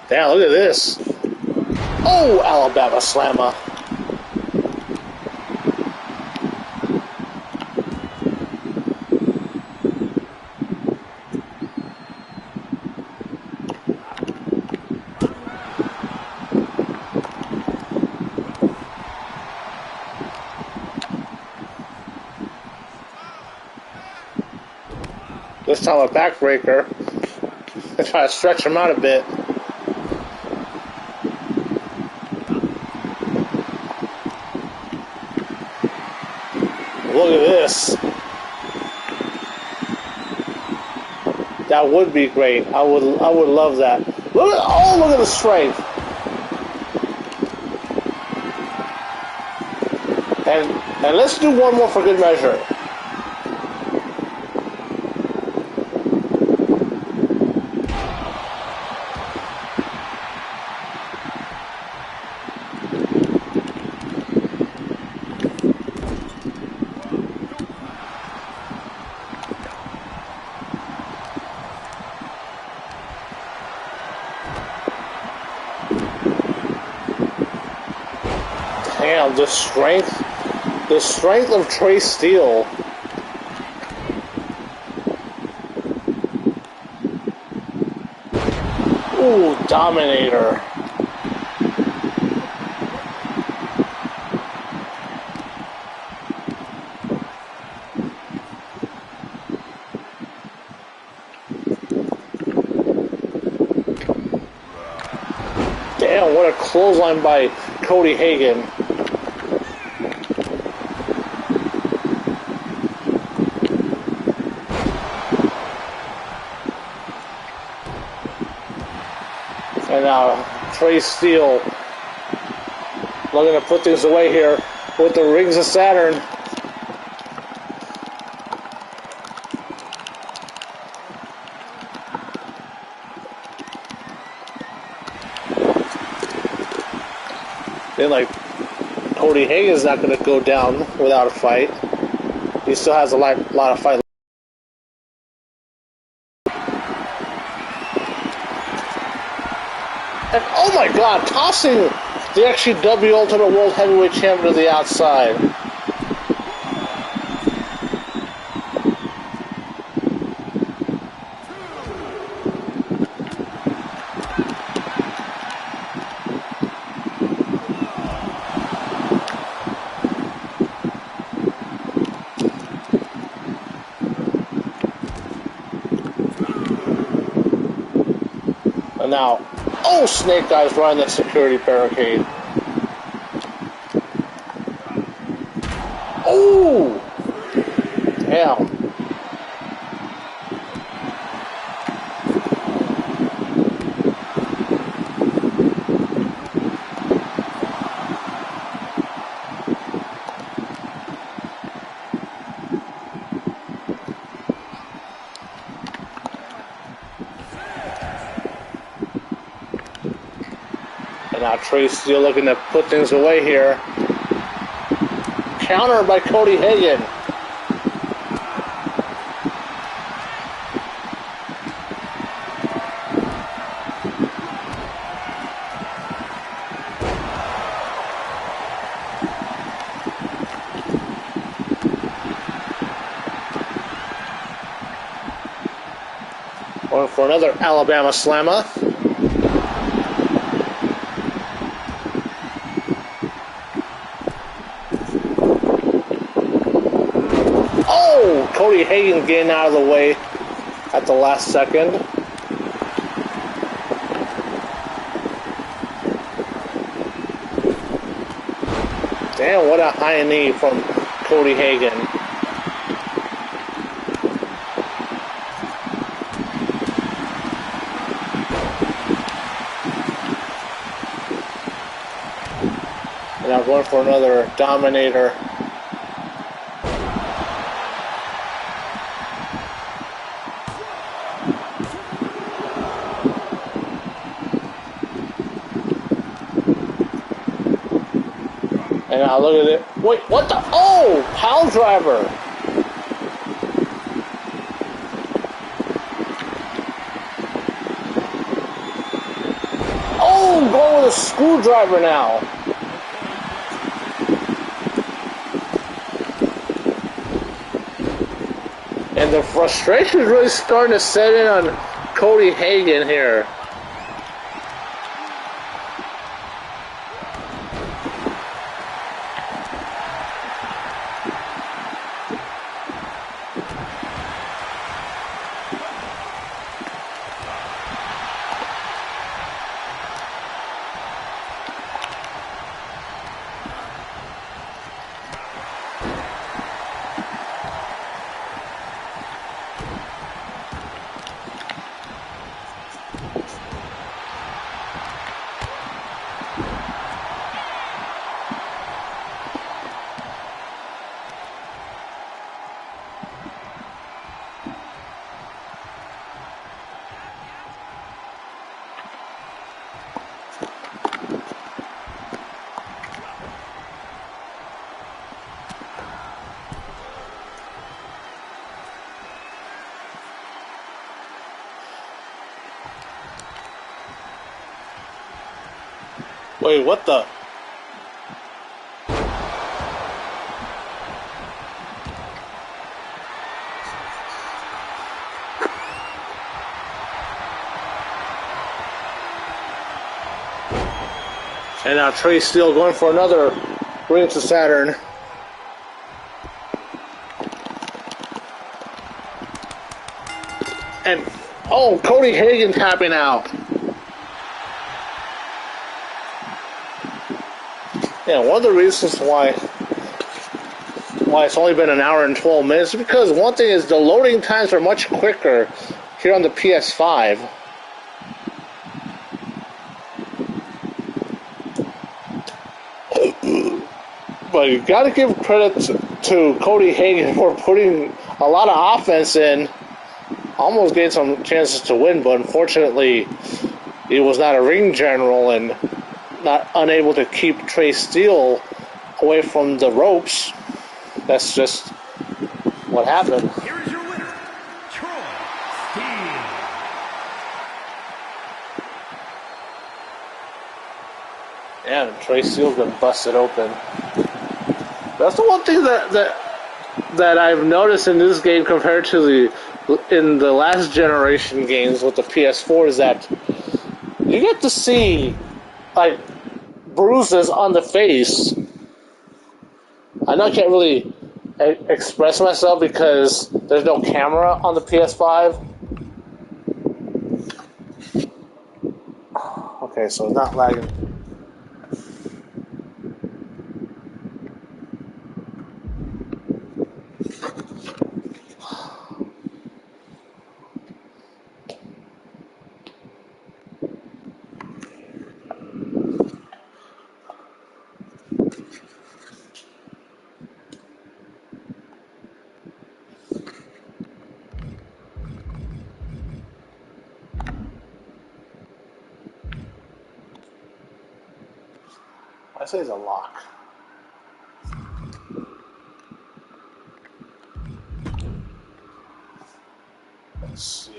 Damn, look at this. Oh, Alabama Slammer. This time a backbreaker. I try to stretch him out a bit. Look at this. That would be great. I would love that. Look at the strength. And let's do one more for good measure. Damn, the strength of Trey Steele. Ooh, Dominator. Damn, what a clothesline by Cody Hagan. And now Trey Steele looking to put things away here with the Rings of Saturn. Then, like, Cody Hagan's not going to go down without a fight. He still has a lot of fight. And oh my God, tossing the XGWL Ultimate World Heavyweight Champion to the outside. And now, oh, Snake Eyes running that security barricade. Oh! Damn. And now Trey Steele looking to put things away here. Countered by Cody Hagan. Going for another Alabama Slammer. Cody Hagan getting out of the way at the last second. Damn, what a high knee from Cody Hagan. And now going for another Dominator. And now look at it. Wait, what the? Oh, pile driver. Oh, going with a screwdriver now. And the frustration is really starting to set in on Cody Hagan here. Wait, what the? And now Trey Steele going for another ring to Saturn. And, oh, Cody Hagan tapping out. Yeah, one of the reasons why it's only been an hour and 12 minutes is because one thing is the loading times are much quicker here on the PS5. But you got to give credit to Cody Hagan for putting a lot of offense in, almost getting some chances to win, but unfortunately, he was not a ring general and not unable to keep Trey Steele away from the ropes. That's just what happened. Here is your winner, Troy Steele. Yeah, and Trey Steele's been busted open. That's the one thing that I've noticed in this game compared to the last generation games with the PS4 is that you get to see like bruises on the face. I know I can't really express myself because there's no camera on the PS5. Okay, so it's not lagging. I say it's a lock. Let's see.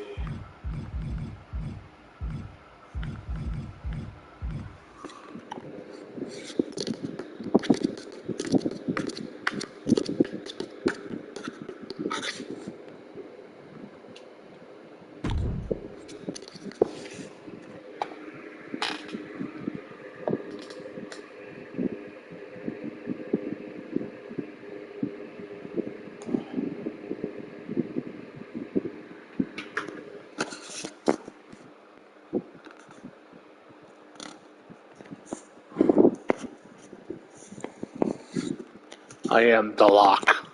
I am the lock.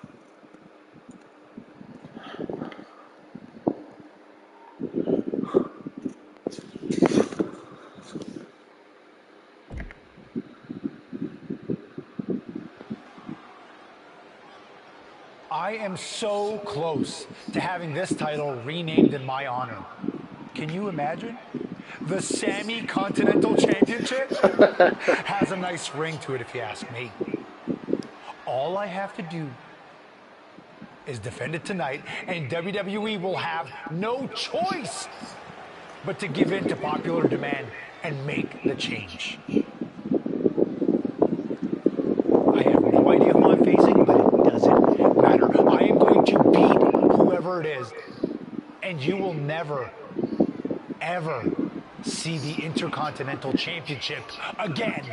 I am so close to having this title renamed in my honor. Can you imagine? The Semi Continental Championship has a nice ring to it, if you ask me. All I have to do is defend it tonight, and WWE will have no choice but to give in to popular demand and make the change. I have no idea who I'm facing, but it doesn't matter. I am going to beat whoever it is, and you will never, ever see the Intercontinental Championship again.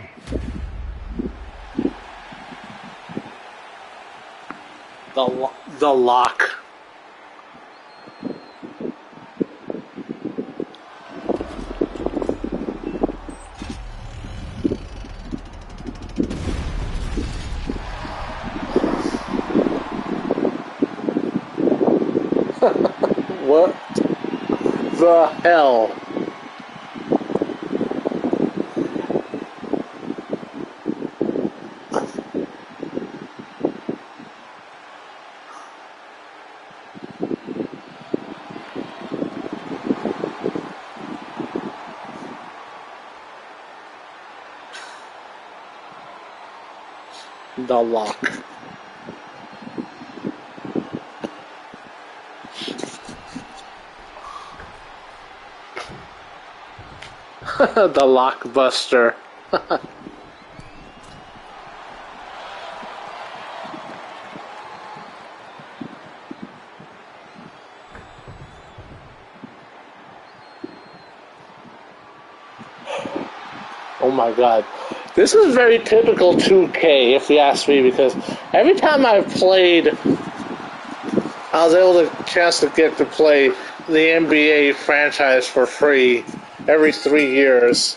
The Lock. What the hell? The Lock. The Lockbuster. Oh my god. This is very typical 2K, if you ask me, because every time I've played, I was able to chance to get to play the NBA franchise for free every 3 years.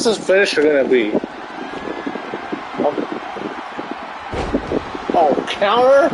his finisher gonna be? Oh, counter?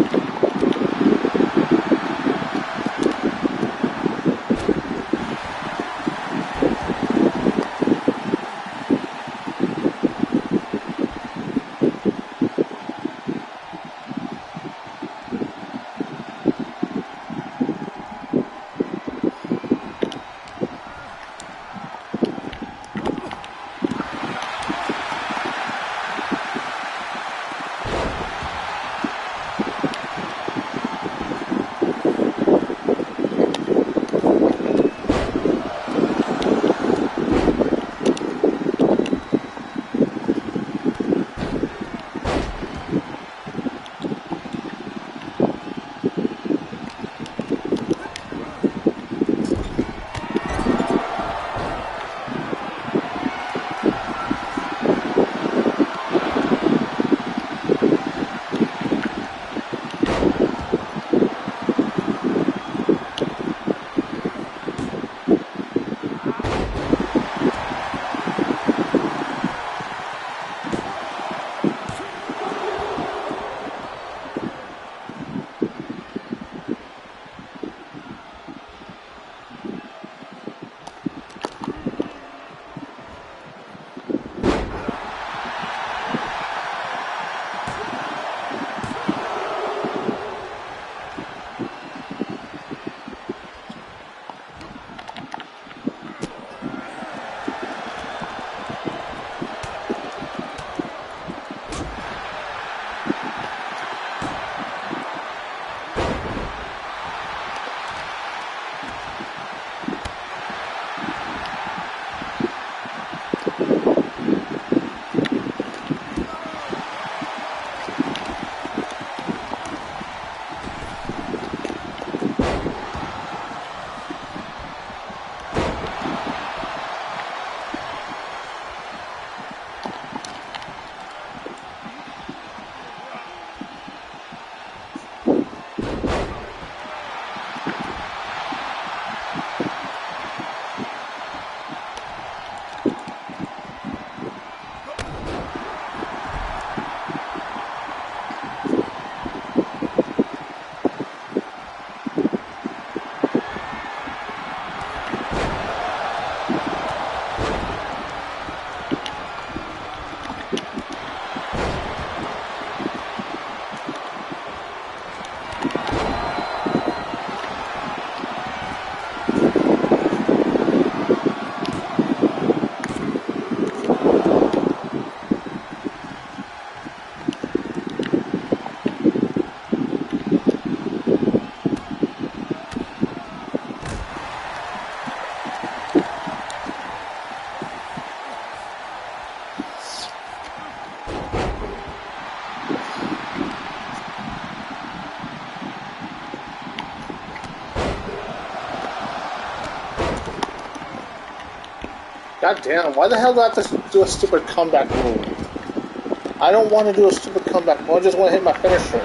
God damn, why the hell do I have to do a stupid comeback move? I don't want to do a stupid comeback move, I just want to hit my finisher.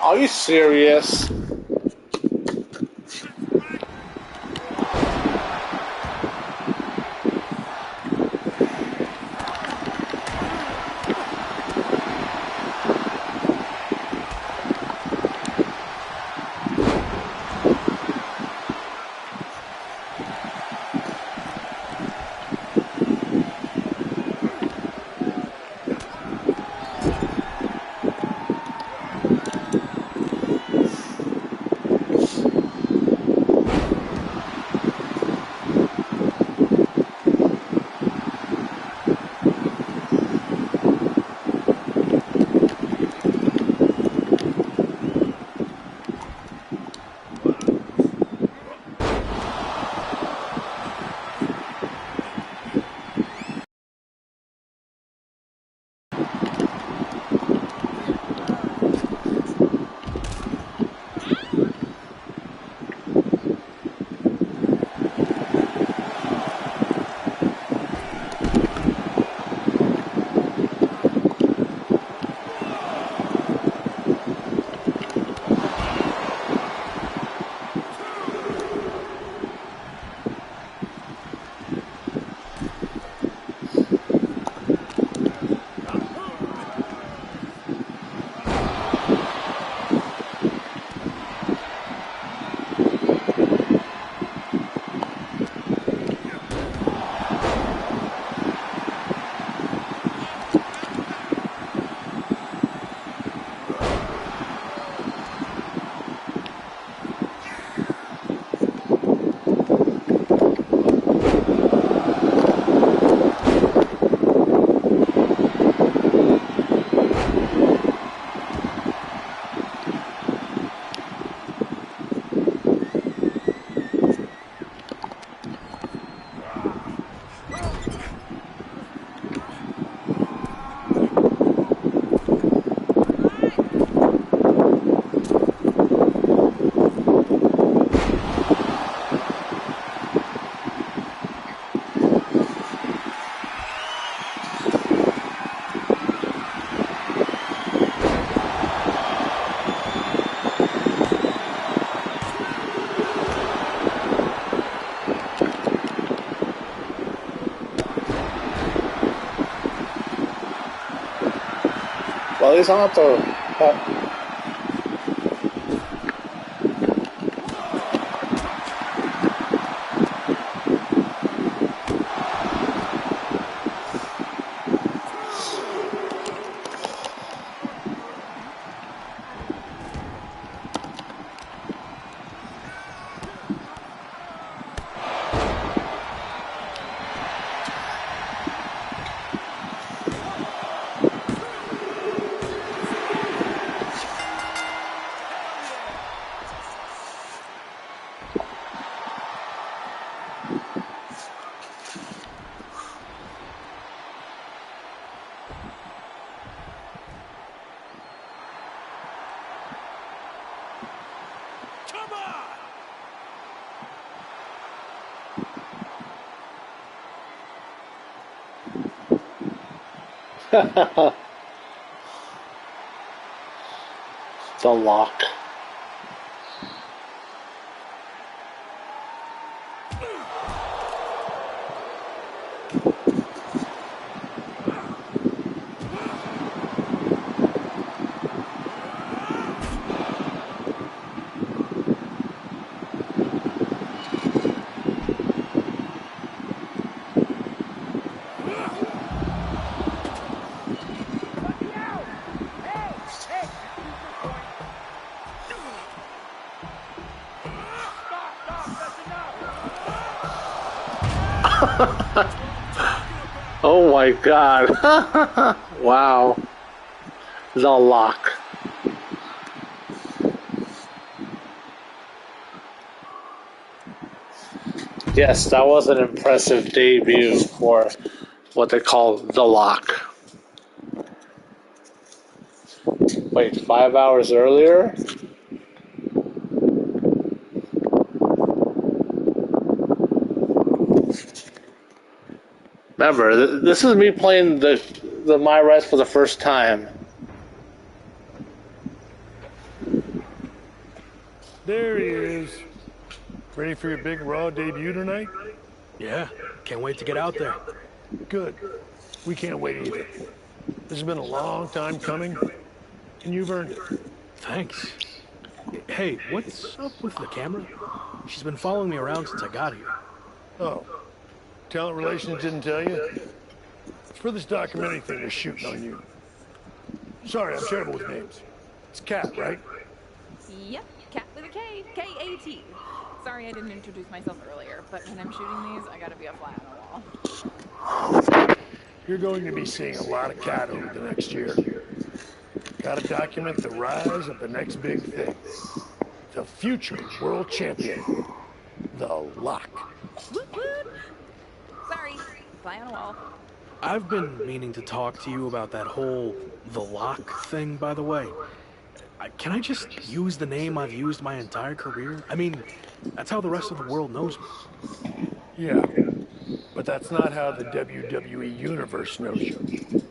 Are you serious? At least I don't have to... The lock. Oh my god. Wow. The lock. Yes, that was an impressive debut for what they call the lock. Wait, 5 hours earlier? Remember, this is me playing the MyRise for the first time. There he is. Ready for your big Raw debut tonight? Yeah, can't wait to get out there. Good. We can't wait either. This has been a long time coming, and you've earned it. Thanks. Hey, what's up with the camera? She's been following me around since I got here. Oh, talent relations didn't tell you? It's for this documentary thing we're shooting on you. Sorry, I'm terrible with names. It's Kat, right? Yep, Cat with a K, K-A-T. Sorry I didn't introduce myself earlier, but when I'm shooting these, I gotta be a fly on the wall. You're going to be seeing a lot of Kat over the next year. Gotta document the rise of the next big thing. The future world champion. The Lock. Woot woot! Sorry, fly on a wall. I've been meaning to talk to you about that whole The Lock thing, by the way. Can I just use the name I've used my entire career? I mean, that's how the rest of the world knows me. Yeah, but that's not how the WWE Universe knows you.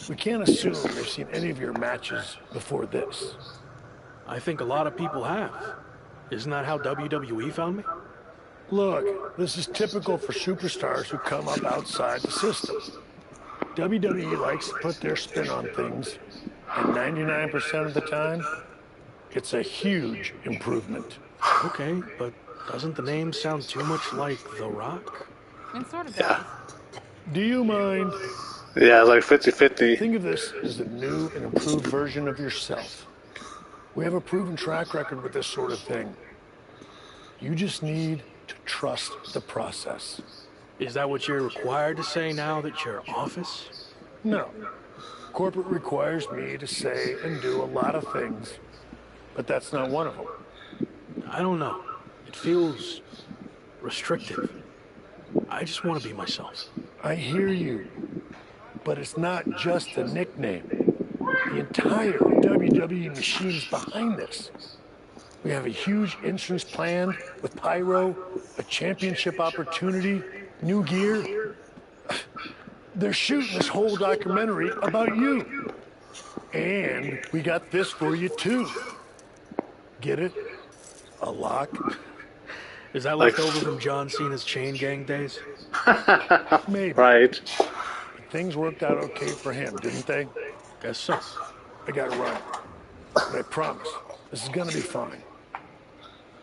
We can't assume they've seen any of your matches before this. I think a lot of people have. Isn't that how WWE found me? Look, this is typical for superstars who come up outside the system. WWE likes to put their spin on things, and 99% of the time, it's a huge improvement. Okay, but doesn't the name sound too much like The Rock? It sort of does. Do you mind? Yeah, it's like 50-50. Think of this as a new and improved version of yourself. We have a proven track record with this sort of thing. You just need to trust the process. Is that what you're required to say now that you're office? No. Corporate requires me to say and do a lot of things, but that's not one of them. I don't know. It feels restrictive. I just want to be myself. I hear you, but it's not just a nickname. The entire WWE machine is behind this. We have a huge entrance planned with pyro, a championship opportunity, new gear. They're shooting this whole documentary about you. And we got this for you too. Get it? A lock? Is that left over from John Cena's Chain Gang days? Maybe. Right. Things worked out okay for him, didn't they? Guess so. I gotta run. But I promise, this is gonna be fine.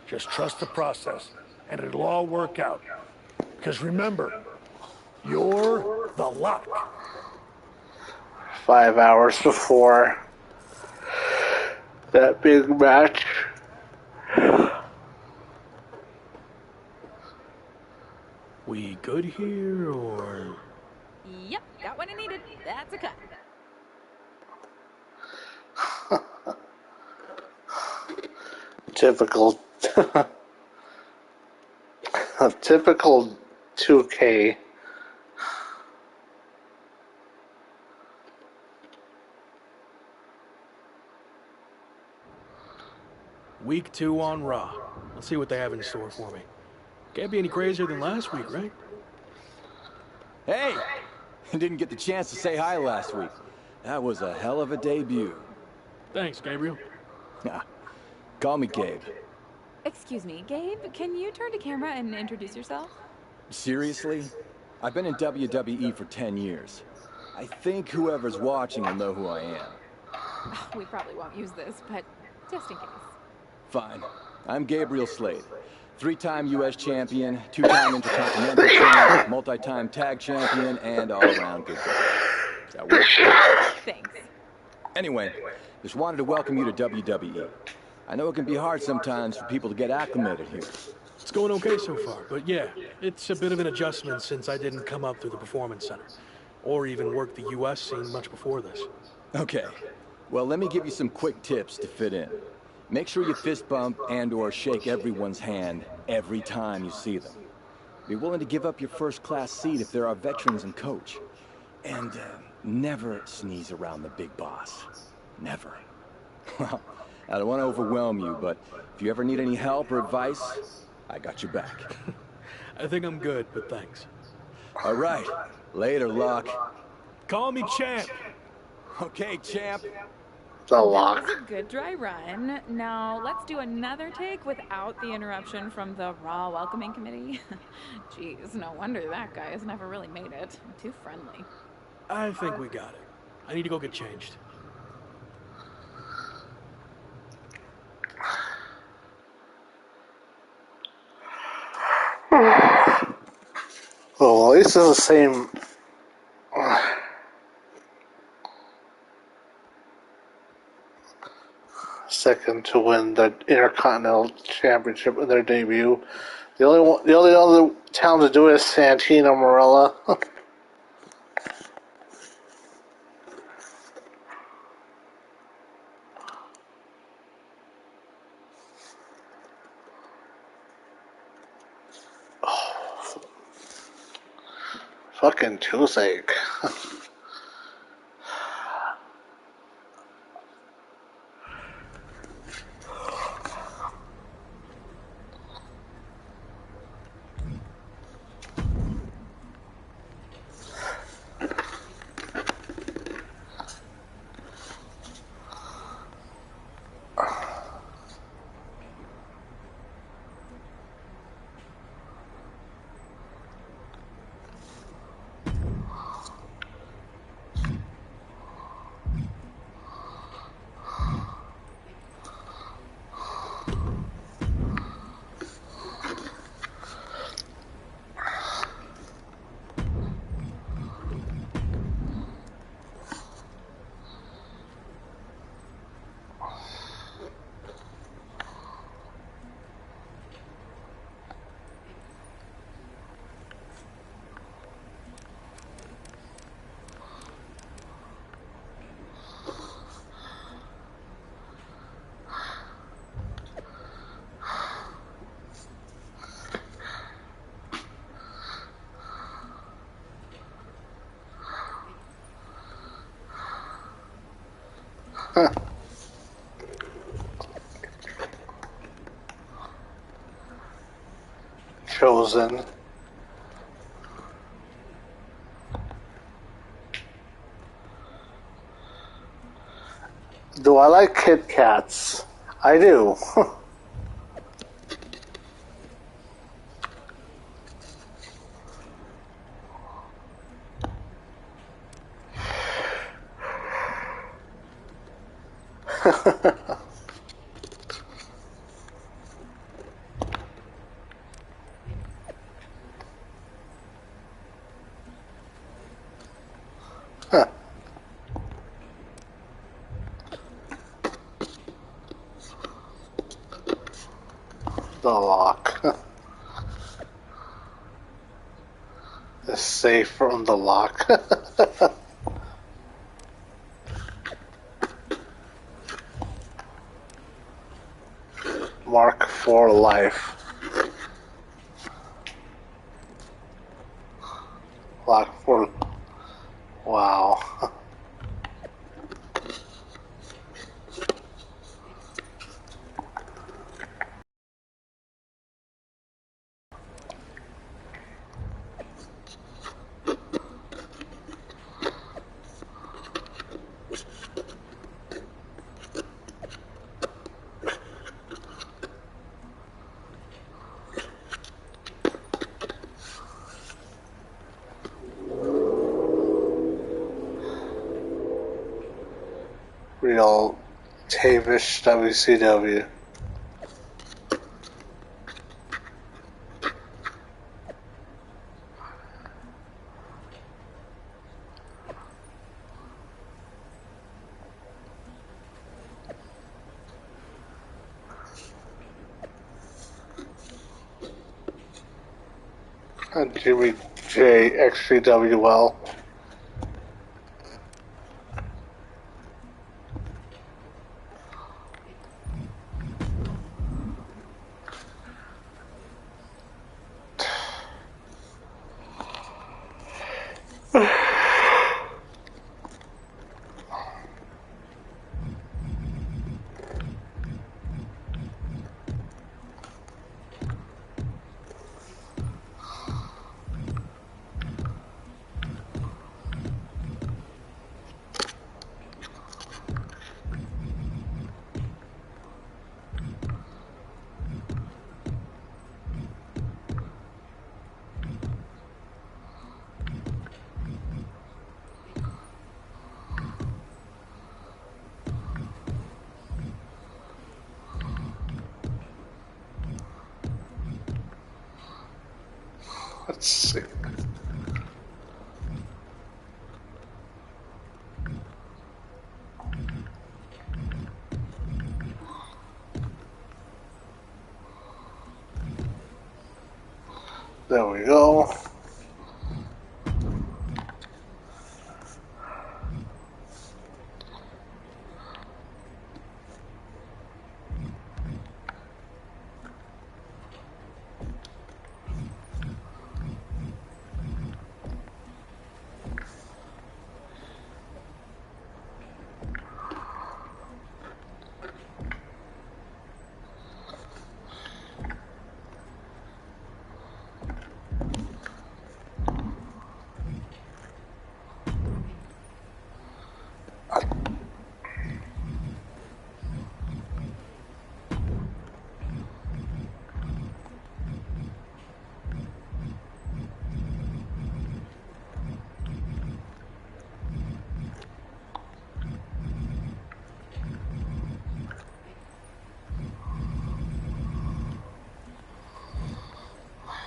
Just trust the process, and it'll all work out. Because remember, you're the lock. 5 hours before that big match. We good here, or...? Yep, got what I needed. That's a cut. Typical, a typical 2K. Week 2 on Raw. Let's see what they have in store for me. Can't be any crazier than last week, right? Hey! Didn't get the chance to say hi last week. That was a hell of a debut. Thanks, Gabriel. Call me Gabe. Excuse me, Gabe, can you turn to camera and introduce yourself? Seriously? I've been in WWE for 10 years. I think whoever's watching will know who I am. We probably won't use this, but just in case. Fine. I'm Gabriel Slade. 3-time U.S. champion, 2-time Intercontinental champ, multi-time tag champion, and all-around good guy. Does that work? Thanks. Anyway, just wanted to welcome you to WWE. I know it can be hard sometimes for people to get acclimated here. It's going okay so far, but yeah, it's a bit of an adjustment since I didn't come up through the Performance Center, or even work the U.S. scene much before this. Okay, well let me give you some quick tips to fit in. Make sure you fist bump and or shake everyone's hand every time you see them. Be willing to give up your first-class seat if there are veterans and coach. And never sneeze around the big boss. Never. Well, I don't want to overwhelm you, but if you ever need any help or advice, I got your back. I think I'm good, but thanks. All right. Later, Locke. Call me champ. Okay, champ. The That lock. was a good dry run. Now, let's do another take without the interruption from the Raw Welcoming Committee. Jeez, no wonder that guy has never really made it. Too friendly. I think we got it. I need to go get changed. Well, at least it's the same. Second to win the Intercontinental Championship in their debut. The only other town to do it is Santino Marella. Fucking toothache. Chosen. Do I like Kit Kats? I do. The lock. Is safe from the lock. Mark for life. Lock for... Wow. Real Tavish WCW. And Jimmy J XGWL. Let's see. There we go.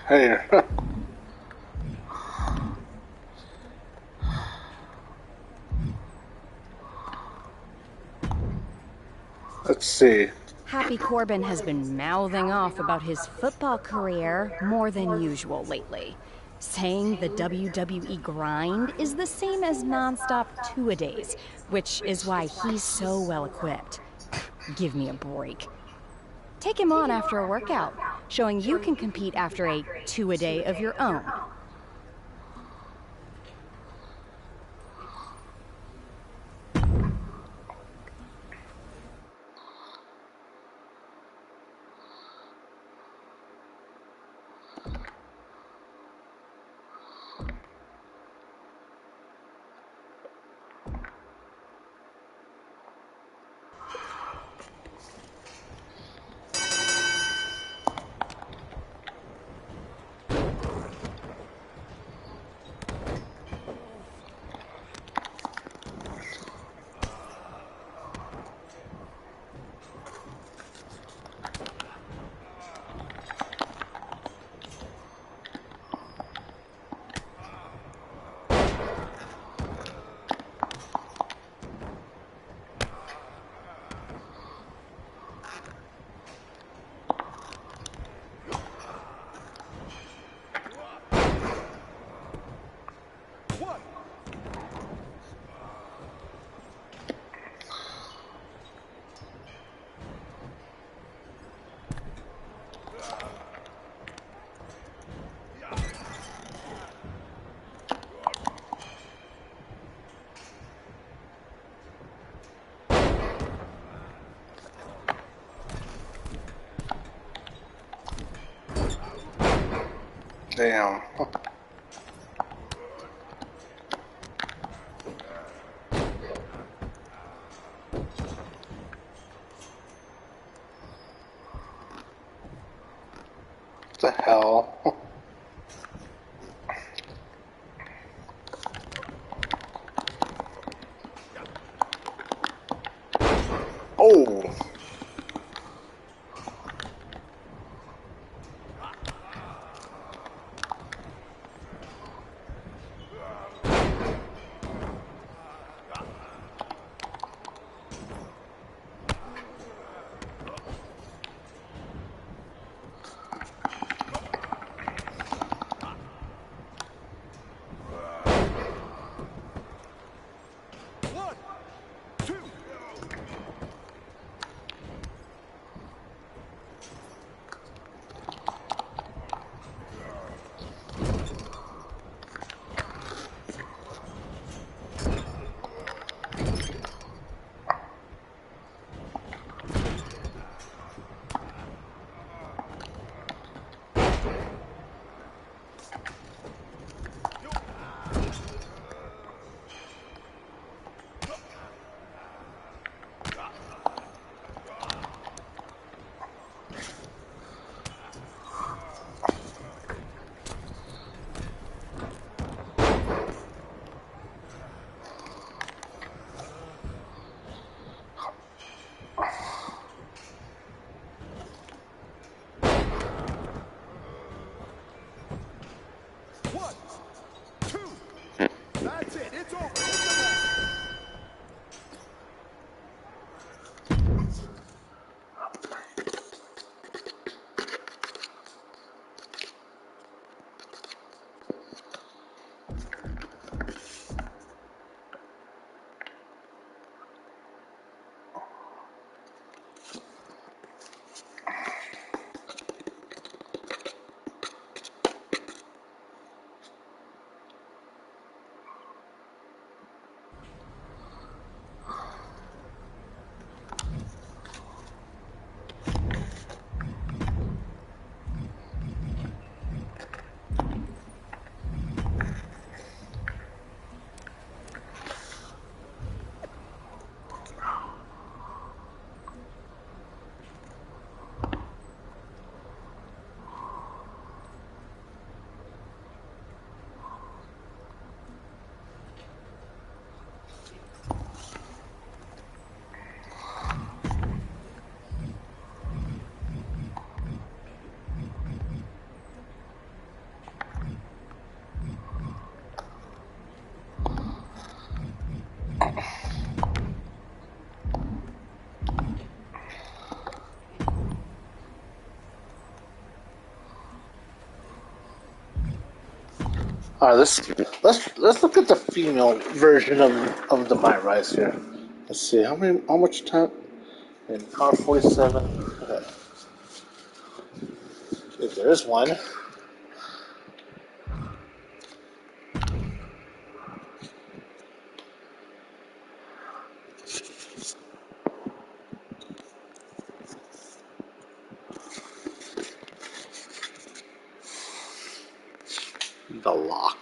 Hey. Let's see. Happy Corbin has been mouthing off about his football career more than usual lately, saying the WWE grind is the same as non-stop two-a-days, which is why he's so well equipped. Give me a break. Take him on after a workout, showing you can compete after a two-a-day of your own. Damn. What the hell? Oh! That's it. It's over. It's a match. All right, let's look at the female version of the MyRise here. Let's see how much time in hour 47. Okay. If there is one. The lock.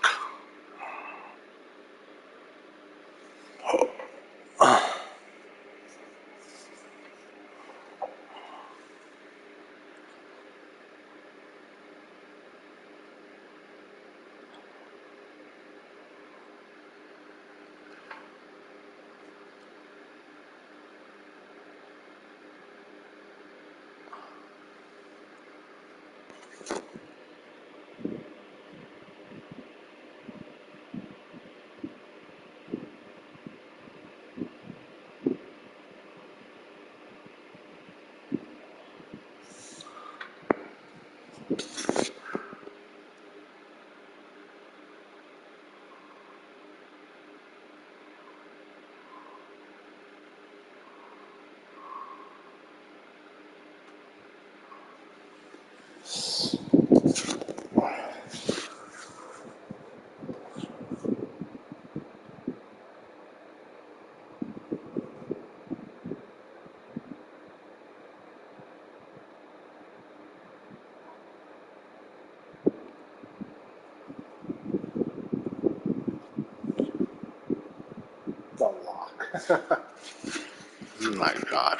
My God.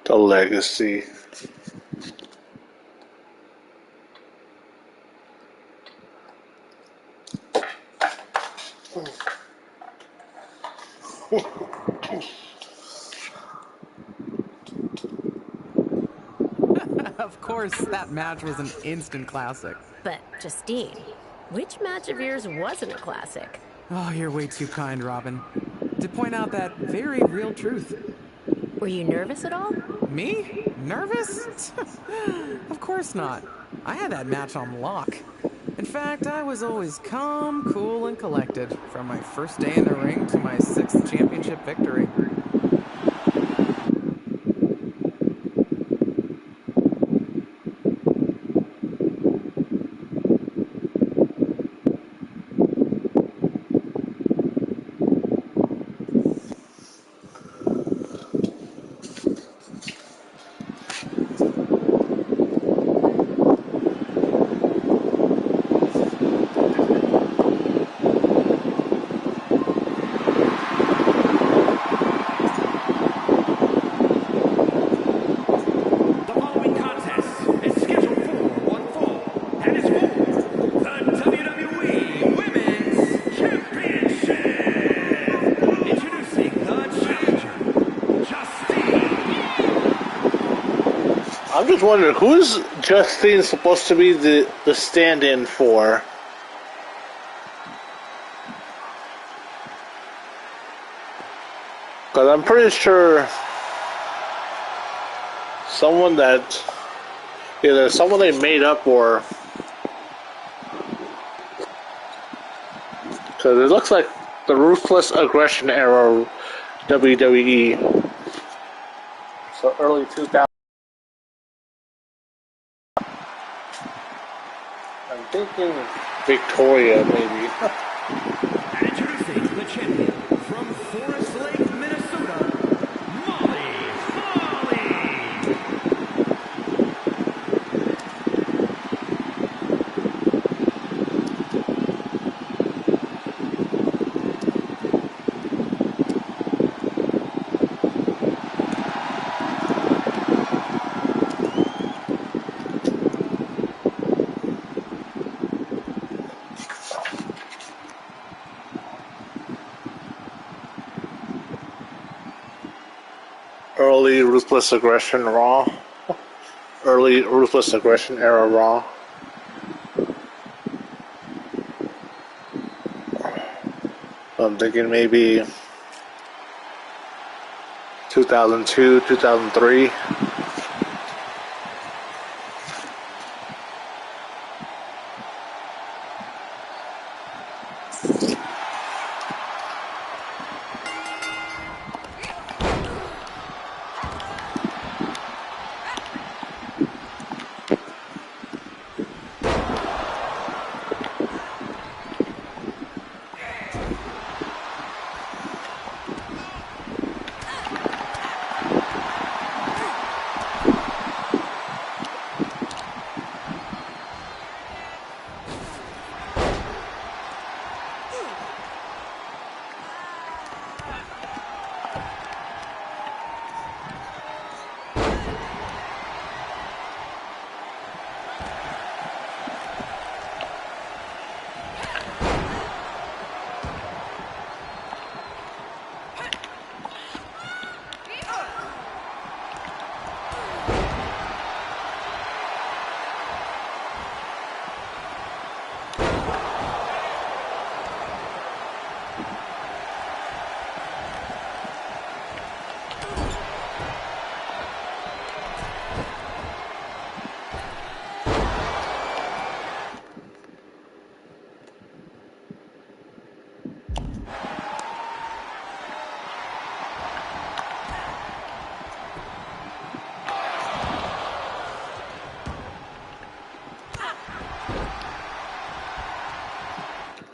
The legacy. Of course, that match was an instant classic. But, Justine, which match of yours wasn't a classic? Oh, you're way too kind, Robin. To point out that very real truth. Were you nervous at all? Me? Nervous? Of course not. I had that match on lock. In fact, I was always calm, cool, and collected from my first day in the ring to my 6th championship victory. The following contest is scheduled for one fall and is for the WWE Women's Championship. Introducing the challenger, Justine. I'm just wondering, who is Justine supposed to be the stand-in for? Because I'm pretty sure someone that either someone they made up or because it looks like the Ruthless Aggression era WWE. So early 2000s. I'm thinking Victoria, maybe. And introducing the champion from Forest Lake, Minnesota, Molly. Early Ruthless Aggression Raw. Early Ruthless Aggression era Raw. I'm thinking maybe 2002, 2003.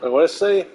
What did I say?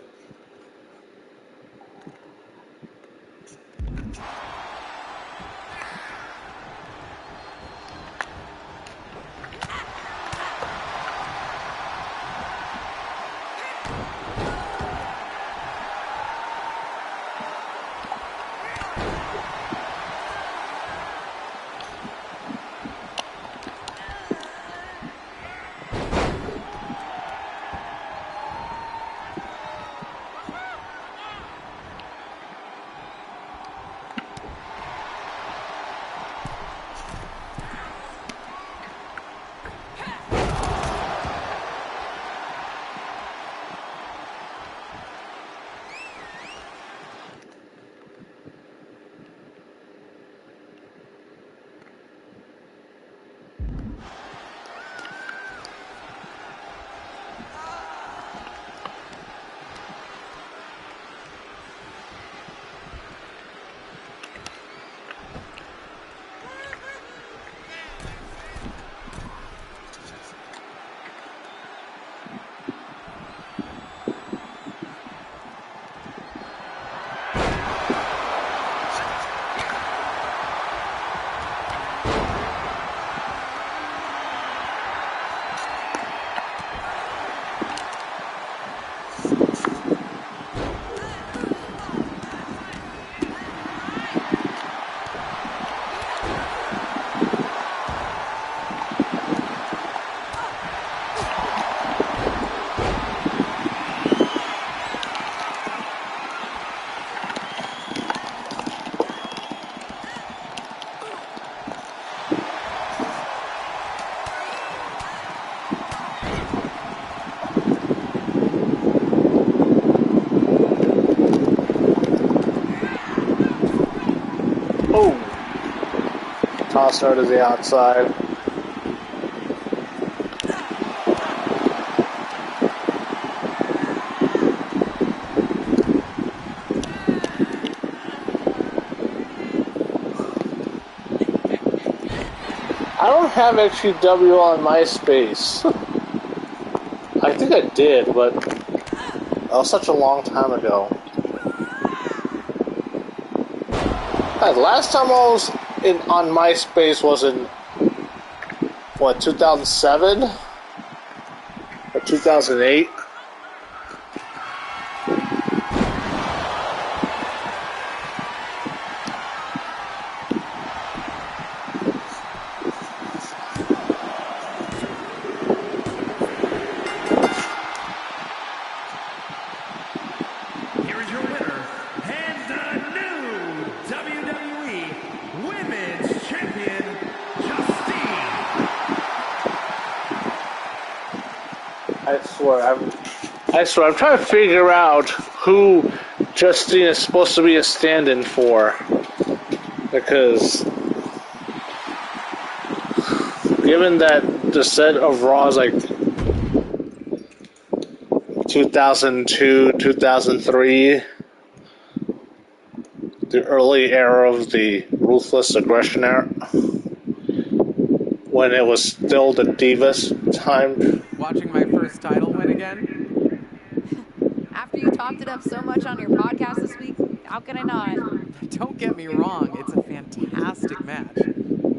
Oh! Toss her to the outside. I don't have XGWL on MySpace. I think I did, but that was such a long time ago. The last time I was on MySpace was in, what, 2007? Or 2008? Here is your winner, and the new WWE Women's Champion, Justine. I swear, I'm trying to figure out who Justine is supposed to be a stand-in for. Because, given that the set of Raw is like 2002, 2003, the early era of the Ruthless Aggression era, when it was still the Divas time. Watching my first title win again? After you talked it up so much on your podcast this week, how can I not? Don't get me wrong, it's a fantastic match.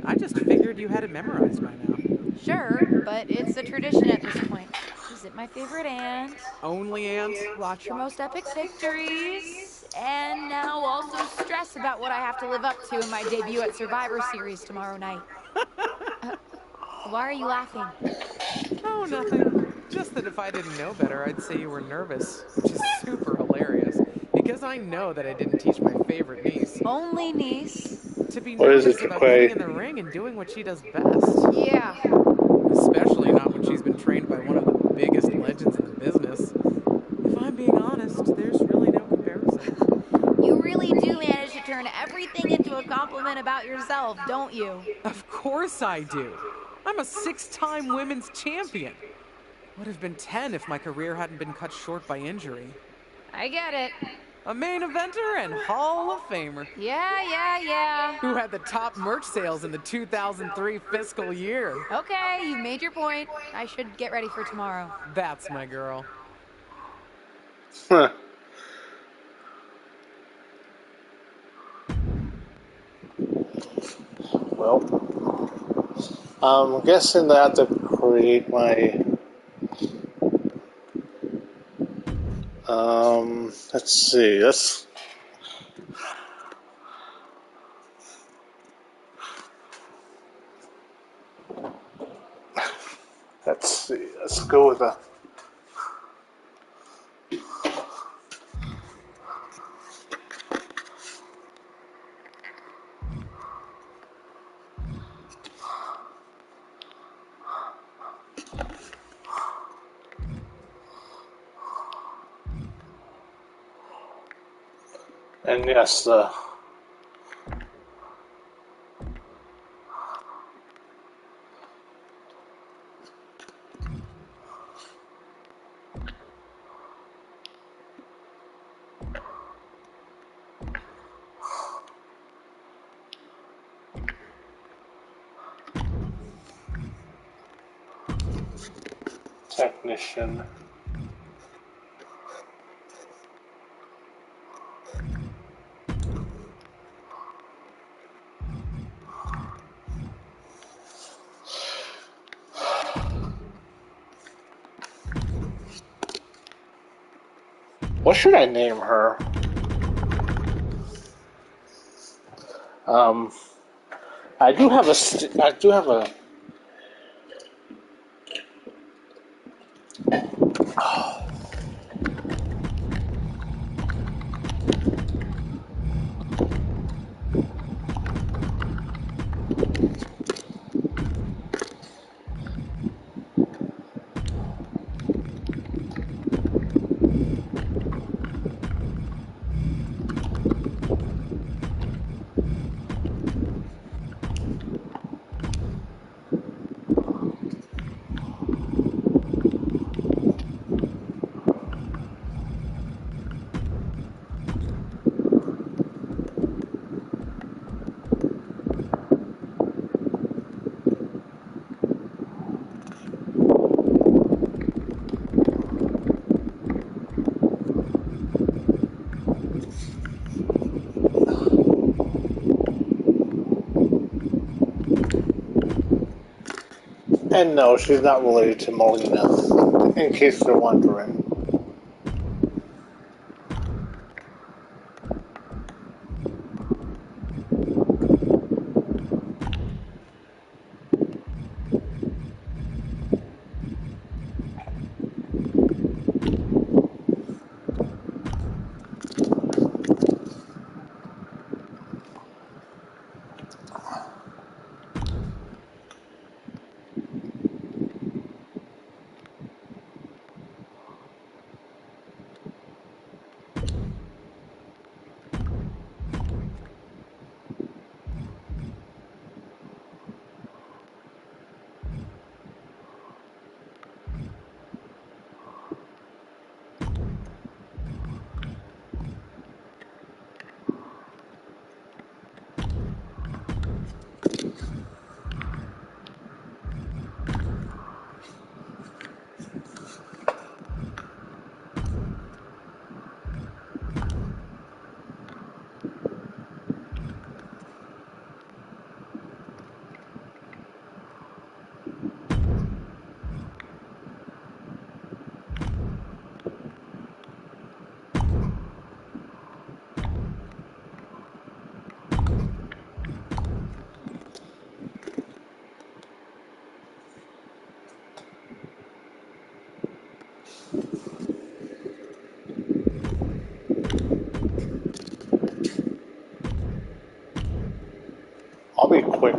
I just figured you had it memorized by now. Sure, but it's a tradition at this point. Visit my favorite aunt. Only aunt? Watch your most epic victories. And now also stress about what I have to live up to in my debut at Survivor Series tomorrow night. Why are you laughing? Oh, nothing. Just that if I didn't know better, I'd say you were nervous, which is super hilarious. Because I know that I didn't teach my favorite niece. Only niece? To be What is nervous it, about Quay? getting in the ring and doing what she does best. Yeah. Especially not when she's been trained by one of the biggest legends in the business. If I'm being honest, there's really no comparison. You really do manage to turn everything into a compliment about yourself, don't you? Of course I do. I'm a 6-time women's champion. Would have been 10 if my career hadn't been cut short by injury. I get it. A main eventer and Hall of Famer. Yeah. Who had the top merch sales in the 2003 fiscal year. Okay, you made your point. I should get ready for tomorrow. That's my girl. Huh. Well, I'm guessing that I have to create my... let's see, let's go with a... And yes, technician. What should I name her? I do have a. And no, she's not related to Molina's, in case you're wondering. I'll be quick.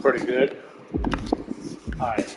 pretty good. Alright.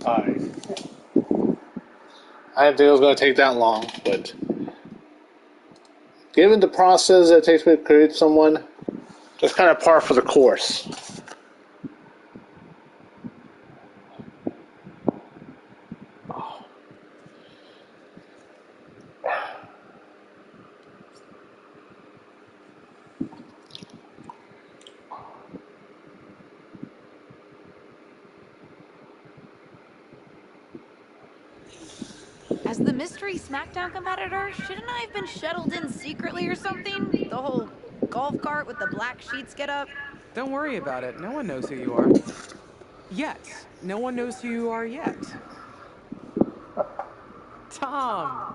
Alright. I didn't think it was going to take that long, but given the process that it takes me to create someone, it's kind of par for the course. As the mystery SmackDown competitor, shouldn't I have been shuttled in secretly or something? The whole golf cart with the black sheets get up? Don't worry about it. No one knows who you are. Yet. No one knows who you are yet. Tom!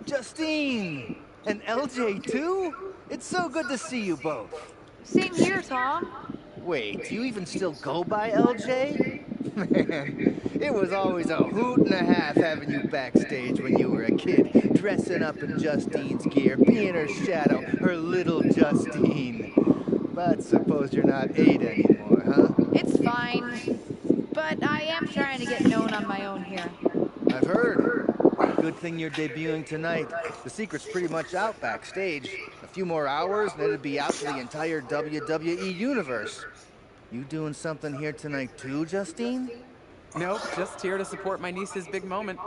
Justine! And LJ too? It's so good to see you both. Same here, Tom. Wait, do you even still go by LJ? Man, it was always a hoot and a half having you backstage when you were a kid, dressing up in Justine's gear, being her shadow, her little Justine. But suppose you're not 8 anymore, huh? It's fine. But I am trying to get known on my own here. I've heard. Good thing you're debuting tonight. The secret's pretty much out backstage. A few more hours and it'd be out to the entire WWE universe. You doing something here tonight too, Justine? Nope, just here to support my niece's big moment.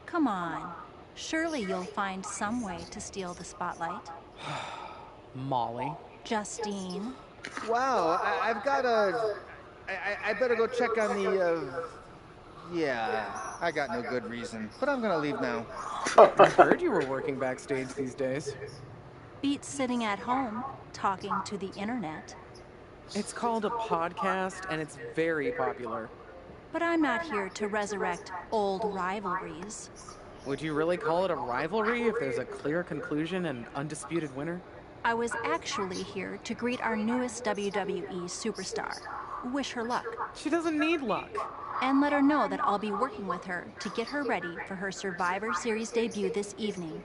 Come on. Surely you'll find some way to steal the spotlight. Molly. Justine. Wow, I've got a... I better go check on the, Yeah, I got no good reason, but I'm gonna leave now. I heard you were working backstage these days. Beats sitting at home, talking to the internet. It's called a podcast, and it's very popular. But I'm not here to resurrect old rivalries. Would you really call it a rivalry if there's a clear conclusion and undisputed winner? I was actually here to greet our newest WWE superstar. Wish her luck. She doesn't need luck. And let her know that I'll be working with her to get her ready for her Survivor Series debut this evening.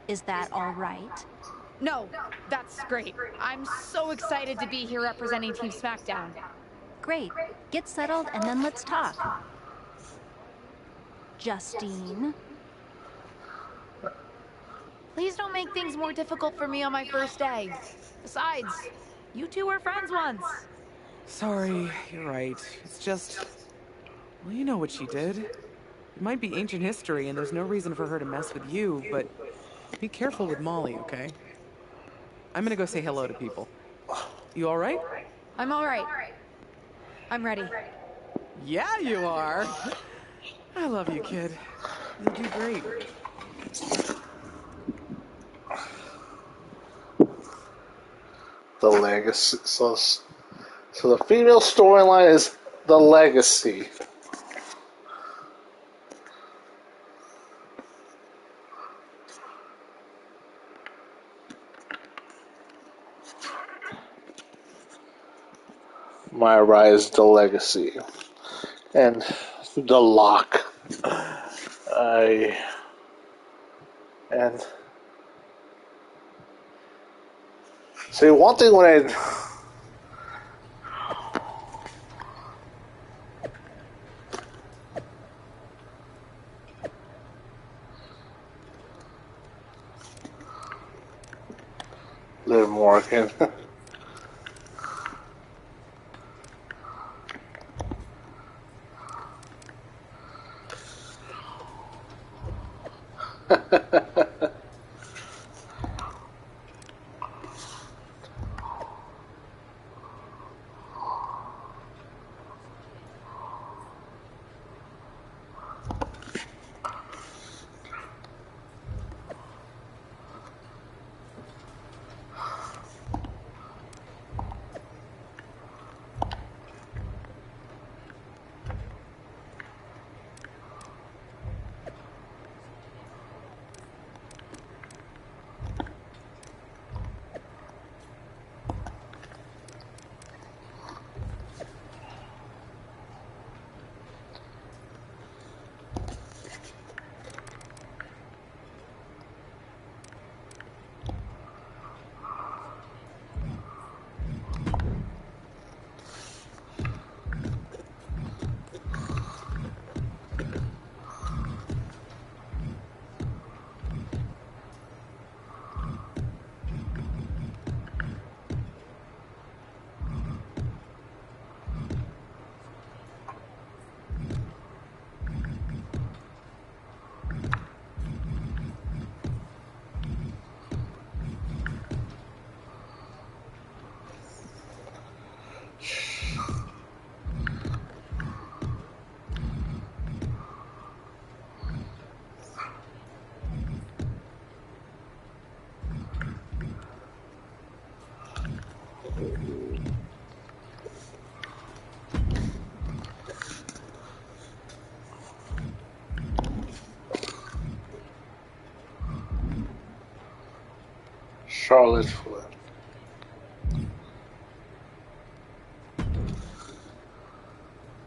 Is that all right? No, that's great. I'm so excited to be here representing Team SmackDown. Great. Get settled and then let's talk. Justine? Please don't make things more difficult for me on my first day. Besides, you two were friends once. Sorry, you're right. It's just... Well, you know what she did. It might be ancient history and there's no reason for her to mess with you, but be careful with Molly, okay? I'm gonna go say hello to people. You alright? I'm alright. I'm ready. Yeah, you are! I love you, kid. You'll do great. The legacy. So So the female storyline is the legacy. MyRise, the legacy, and the lock. And see, one thing when I Liv Morgan. Charlotte Flair.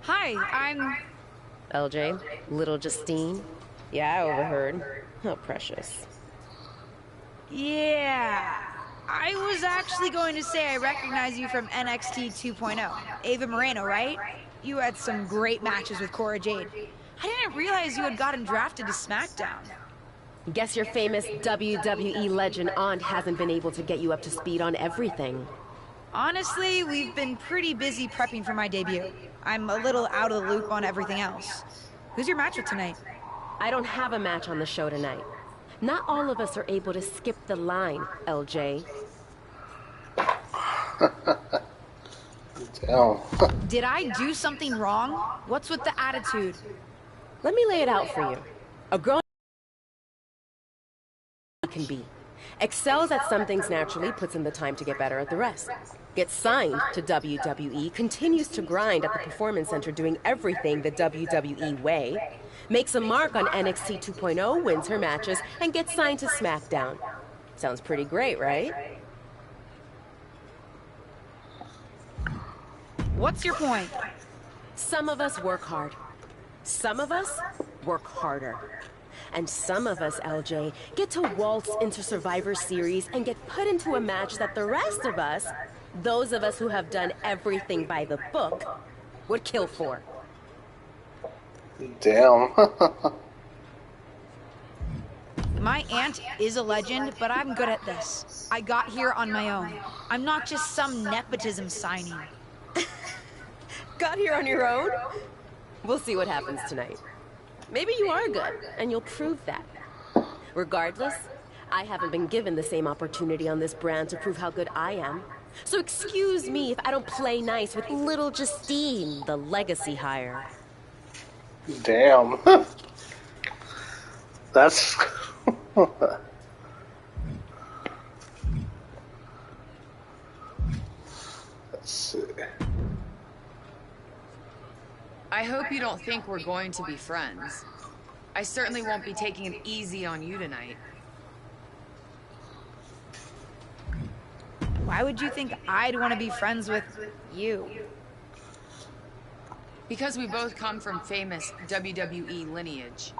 Hi, I'm... LJ, little Justine? Yeah, I overheard. How precious. Yeah. I was actually going to say I recognize you from NXT 2.0. Ava Moreno, right? You had some great matches with Cora Jade. I didn't realize you had gotten drafted to SmackDown. Guess your famous WWE legend aunt hasn't been able to get you up to speed on everything. Honestly, we've been pretty busy prepping for my debut. I'm a little out of the loop on everything else. Who's your match with tonight? I don't have a match on the show tonight. Not all of us are able to skip the line, LJ. Damn. Did I do something wrong? What's with the attitude? Let me lay it out for you. A girl can be. Excels at some things naturally, puts in the time to get better at the rest. Gets signed to WWE, continues to grind at the Performance Center doing everything the WWE way, makes a mark on NXT 2.0, wins her matches, and gets signed to SmackDown. Sounds pretty great, right? What's your point? Some of us work hard. Some of us work harder. And some of us, LJ, get to waltz into Survivor Series and get put into a match that the rest of us, those of us who have done everything by the book, would kill for. Damn. My aunt is a legend, but I'm good at this. I got here on my own. I'm not just some nepotism signing. Got here on your own? We'll see what happens tonight. Maybe you are good, and you'll prove that. Regardless, I haven't been given the same opportunity on this brand to prove how good I am. So excuse me if I don't play nice with little Justine, the legacy hire. Damn. That's... Let's see. I hope you don't think we're going to be friends. I certainly won't be taking it easy on you tonight. Why would you think I'd want to be friends with you? Because we both come from famous WWE lineage.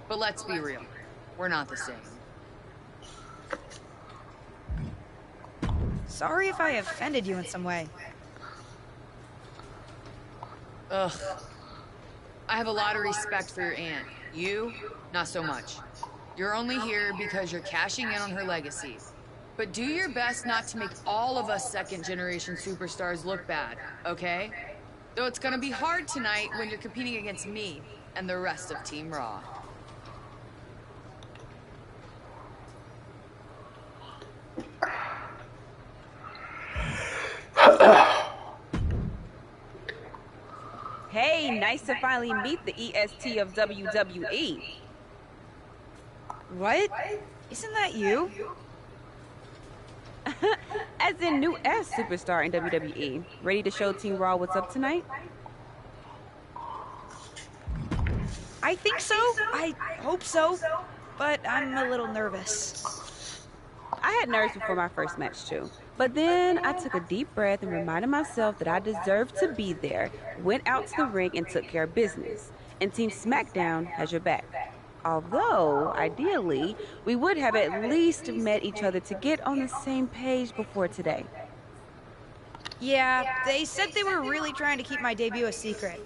But let's be real, we're not the same. Sorry if I offended you in some way. Ugh. I have a lot of respect for your aunt. You, not so much. You're only here because you're cashing in on her legacy. But do your best not to make all of us second-generation superstars look bad, okay? Though it's gonna be hard tonight when you're competing against me and the rest of Team Raw. Hey, nice to finally meet the EST of WWE. What? Isn't that you? As in new S superstar in WWE. Ready to show Team Raw what's up tonight? I think so. I hope so. But I'm a little nervous. I had nerves before my first match too. But then I took a deep breath and reminded myself that I deserved to be there, went out to the ring and took care of business. And Team SmackDown has your back. Although, ideally, we would have at least met each other to get on the same page before today. Yeah, they said they were really trying to keep my debut a secret.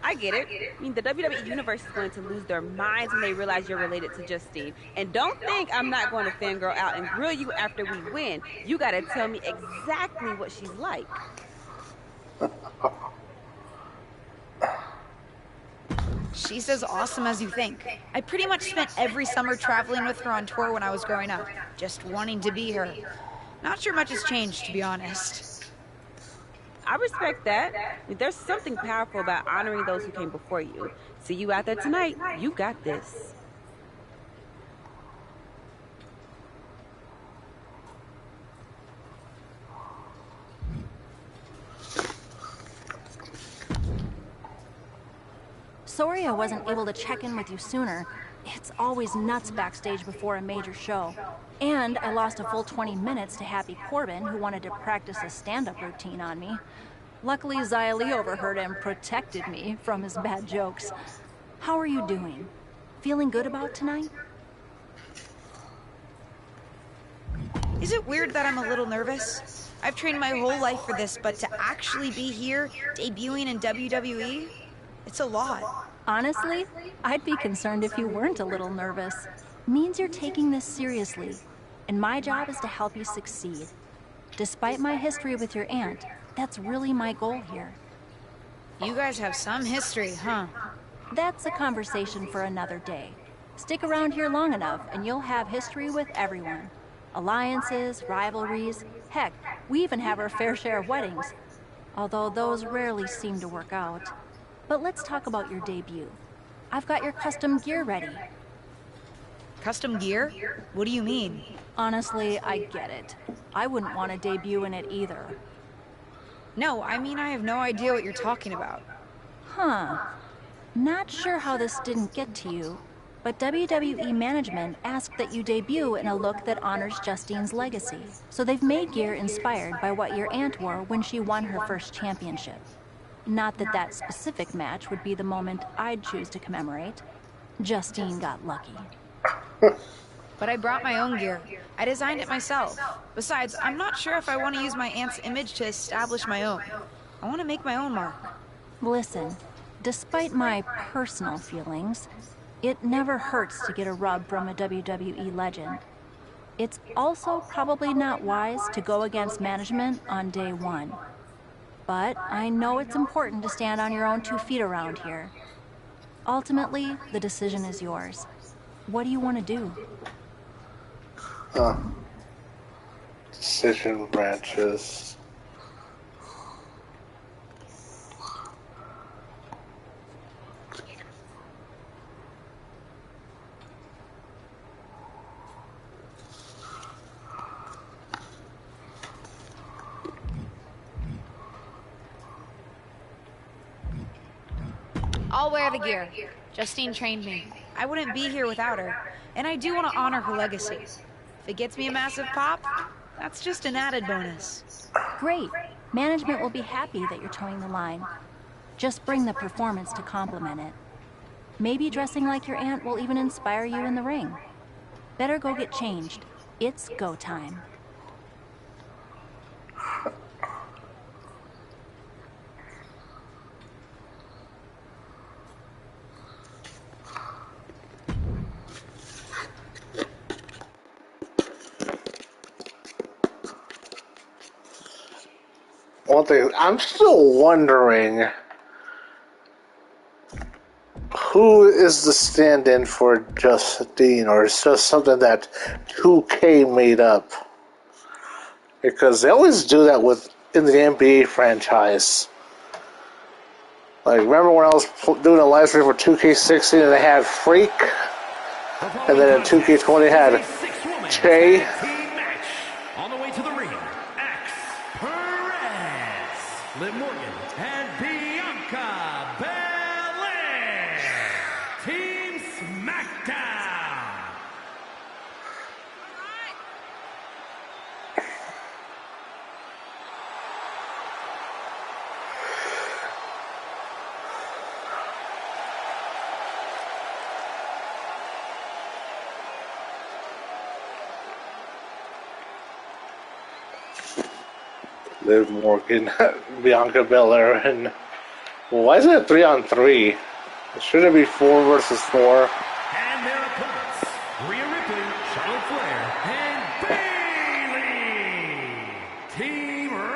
I get it. I mean, the WWE Universe is going to lose their minds when they realize you're related to Justine. And don't think I'm not going to fangirl out and grill you after we win. You gotta tell me exactly what she's like. She's as awesome as you think. I pretty much spent every summer traveling with her on tour when I was growing up, just wanting to be her. Not sure much has changed, to be honest. I respect that. There's something powerful about honoring those who came before you. See you out there tonight. You got this. Sorry I wasn't able to check in with you sooner. It's always nuts backstage before a major show. And I lost a full 20 minutes to Happy Corbin, who wanted to practice a stand-up routine on me. Luckily, Xia Li overheard and protected me from his bad jokes. How are you doing? Feeling good about tonight? Is it weird that I'm a little nervous? I've trained my whole life for this, but to actually be here, debuting in WWE, it's a lot. Honestly, I'd be concerned if you weren't a little nervous. Means you're taking this seriously, and my job is to help you succeed. Despite my history with your aunt, that's really my goal here. You guys have some history, huh? That's a conversation for another day. Stick around here long enough, and you'll have history with everyone. Alliances, rivalries, heck, we even have our fair share of weddings. Although those rarely seem to work out. But let's talk about your debut. I've got your custom gear ready. Custom gear? What do you mean? Honestly, I get it. I wouldn't want to debut in it either. No, I mean I have no idea what you're talking about. Huh. Not sure how this didn't get to you, but WWE management asked that you debut in a look that honors Justine's legacy. So they've made gear inspired by what your aunt wore when she won her first championship. Not that that specific match would be the moment I'd choose to commemorate. Justine got lucky. But I brought my own gear. I designed it myself. Besides, I'm not sure if I want to use my aunt's image to establish my own. I want to make my own mark. Listen, despite my personal feelings, it never hurts to get a rub from a WWE legend. It's also probably not wise to go against management on day one. But I know it's important to stand on your own 2 feet around here. Ultimately, the decision is yours. What do you want to do? Decision branches. I'll wear the gear. Justine trained me. I wouldn't be here without her, and I do want to honor her legacy. If it gets me a massive pop, that's just an added bonus. Great. Management will be happy that you're towing the line. Just bring the performance to complement it. Maybe dressing like your aunt will even inspire you in the ring. Better go get changed. It's go time. One thing, I'm still wondering who is the stand-in for Justine, or it's just something that 2K made up? Because they always do that in the NBA franchise. Like, remember when I was doing a live stream for 2K16 and they had Freak? And then in 2K20 they had Che? On the way to the ring, X Perez, Liv Morgan, and Bianca Belair. Team SmackDown. Liv Morgan, Bianca Belair, and well, why is it 3-on-3? Shouldn't it be 4 versus 4? And their opponents, Rhea Ripley, Charlotte Flair, and Bayley. Team Raw.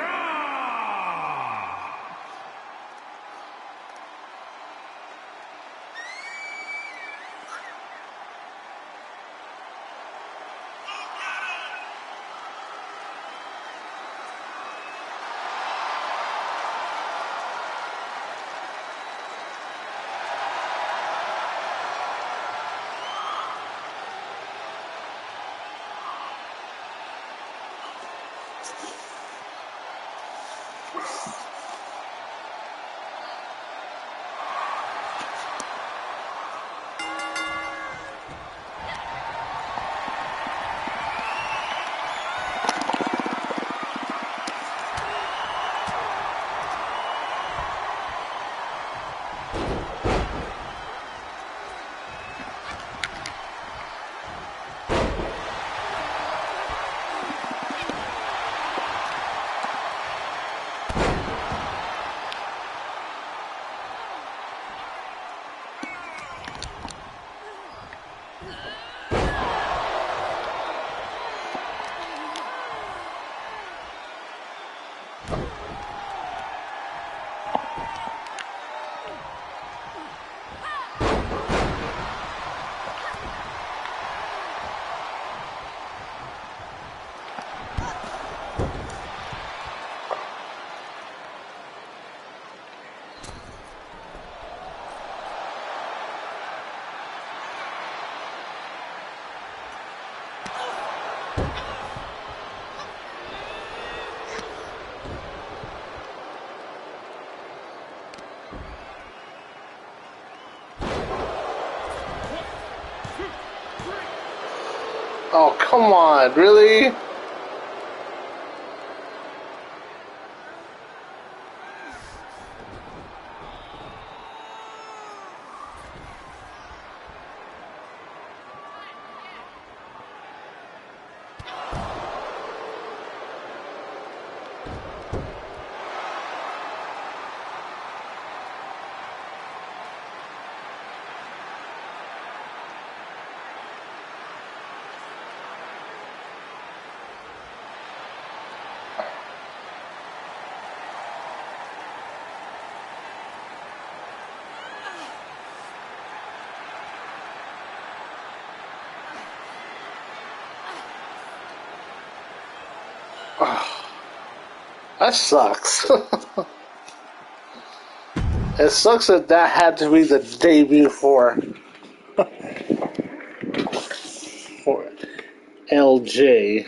Oh, come on, really? That sucks. It sucks that that had to be the debut for LJ.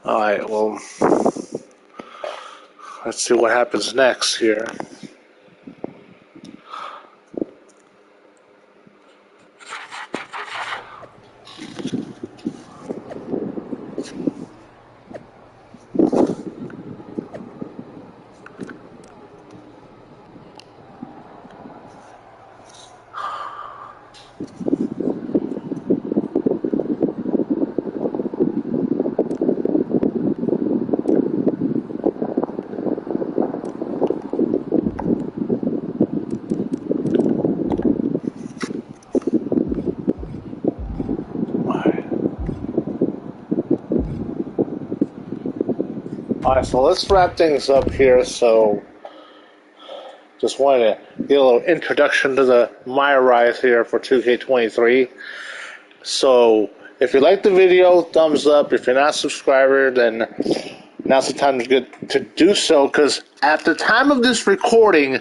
Alright, well, let's see what happens next here. Alright, so let's wrap things up here. So, just wanted to get a little introduction to the MyRise here for 2K23. So, if you like the video, thumbs up. If you're not a subscriber, then now's the time to do so, because at the time of this recording,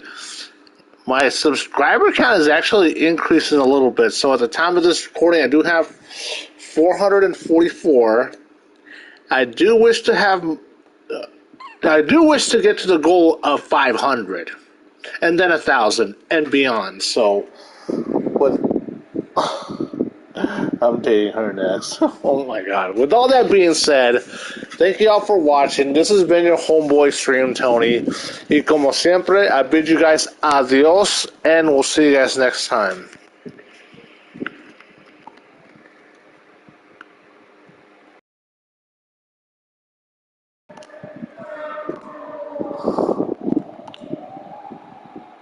my subscriber count is actually increasing a little bit. So, at the time of this recording, I do have 444. I do wish to get to the goal of 500, and then 1,000 and beyond. So, I'm dating her next. Oh my god. With all that being said, thank you all for watching. This has been your homeboy Stream Tony. Y como siempre, I bid you guys adios, and we'll see you guys next time.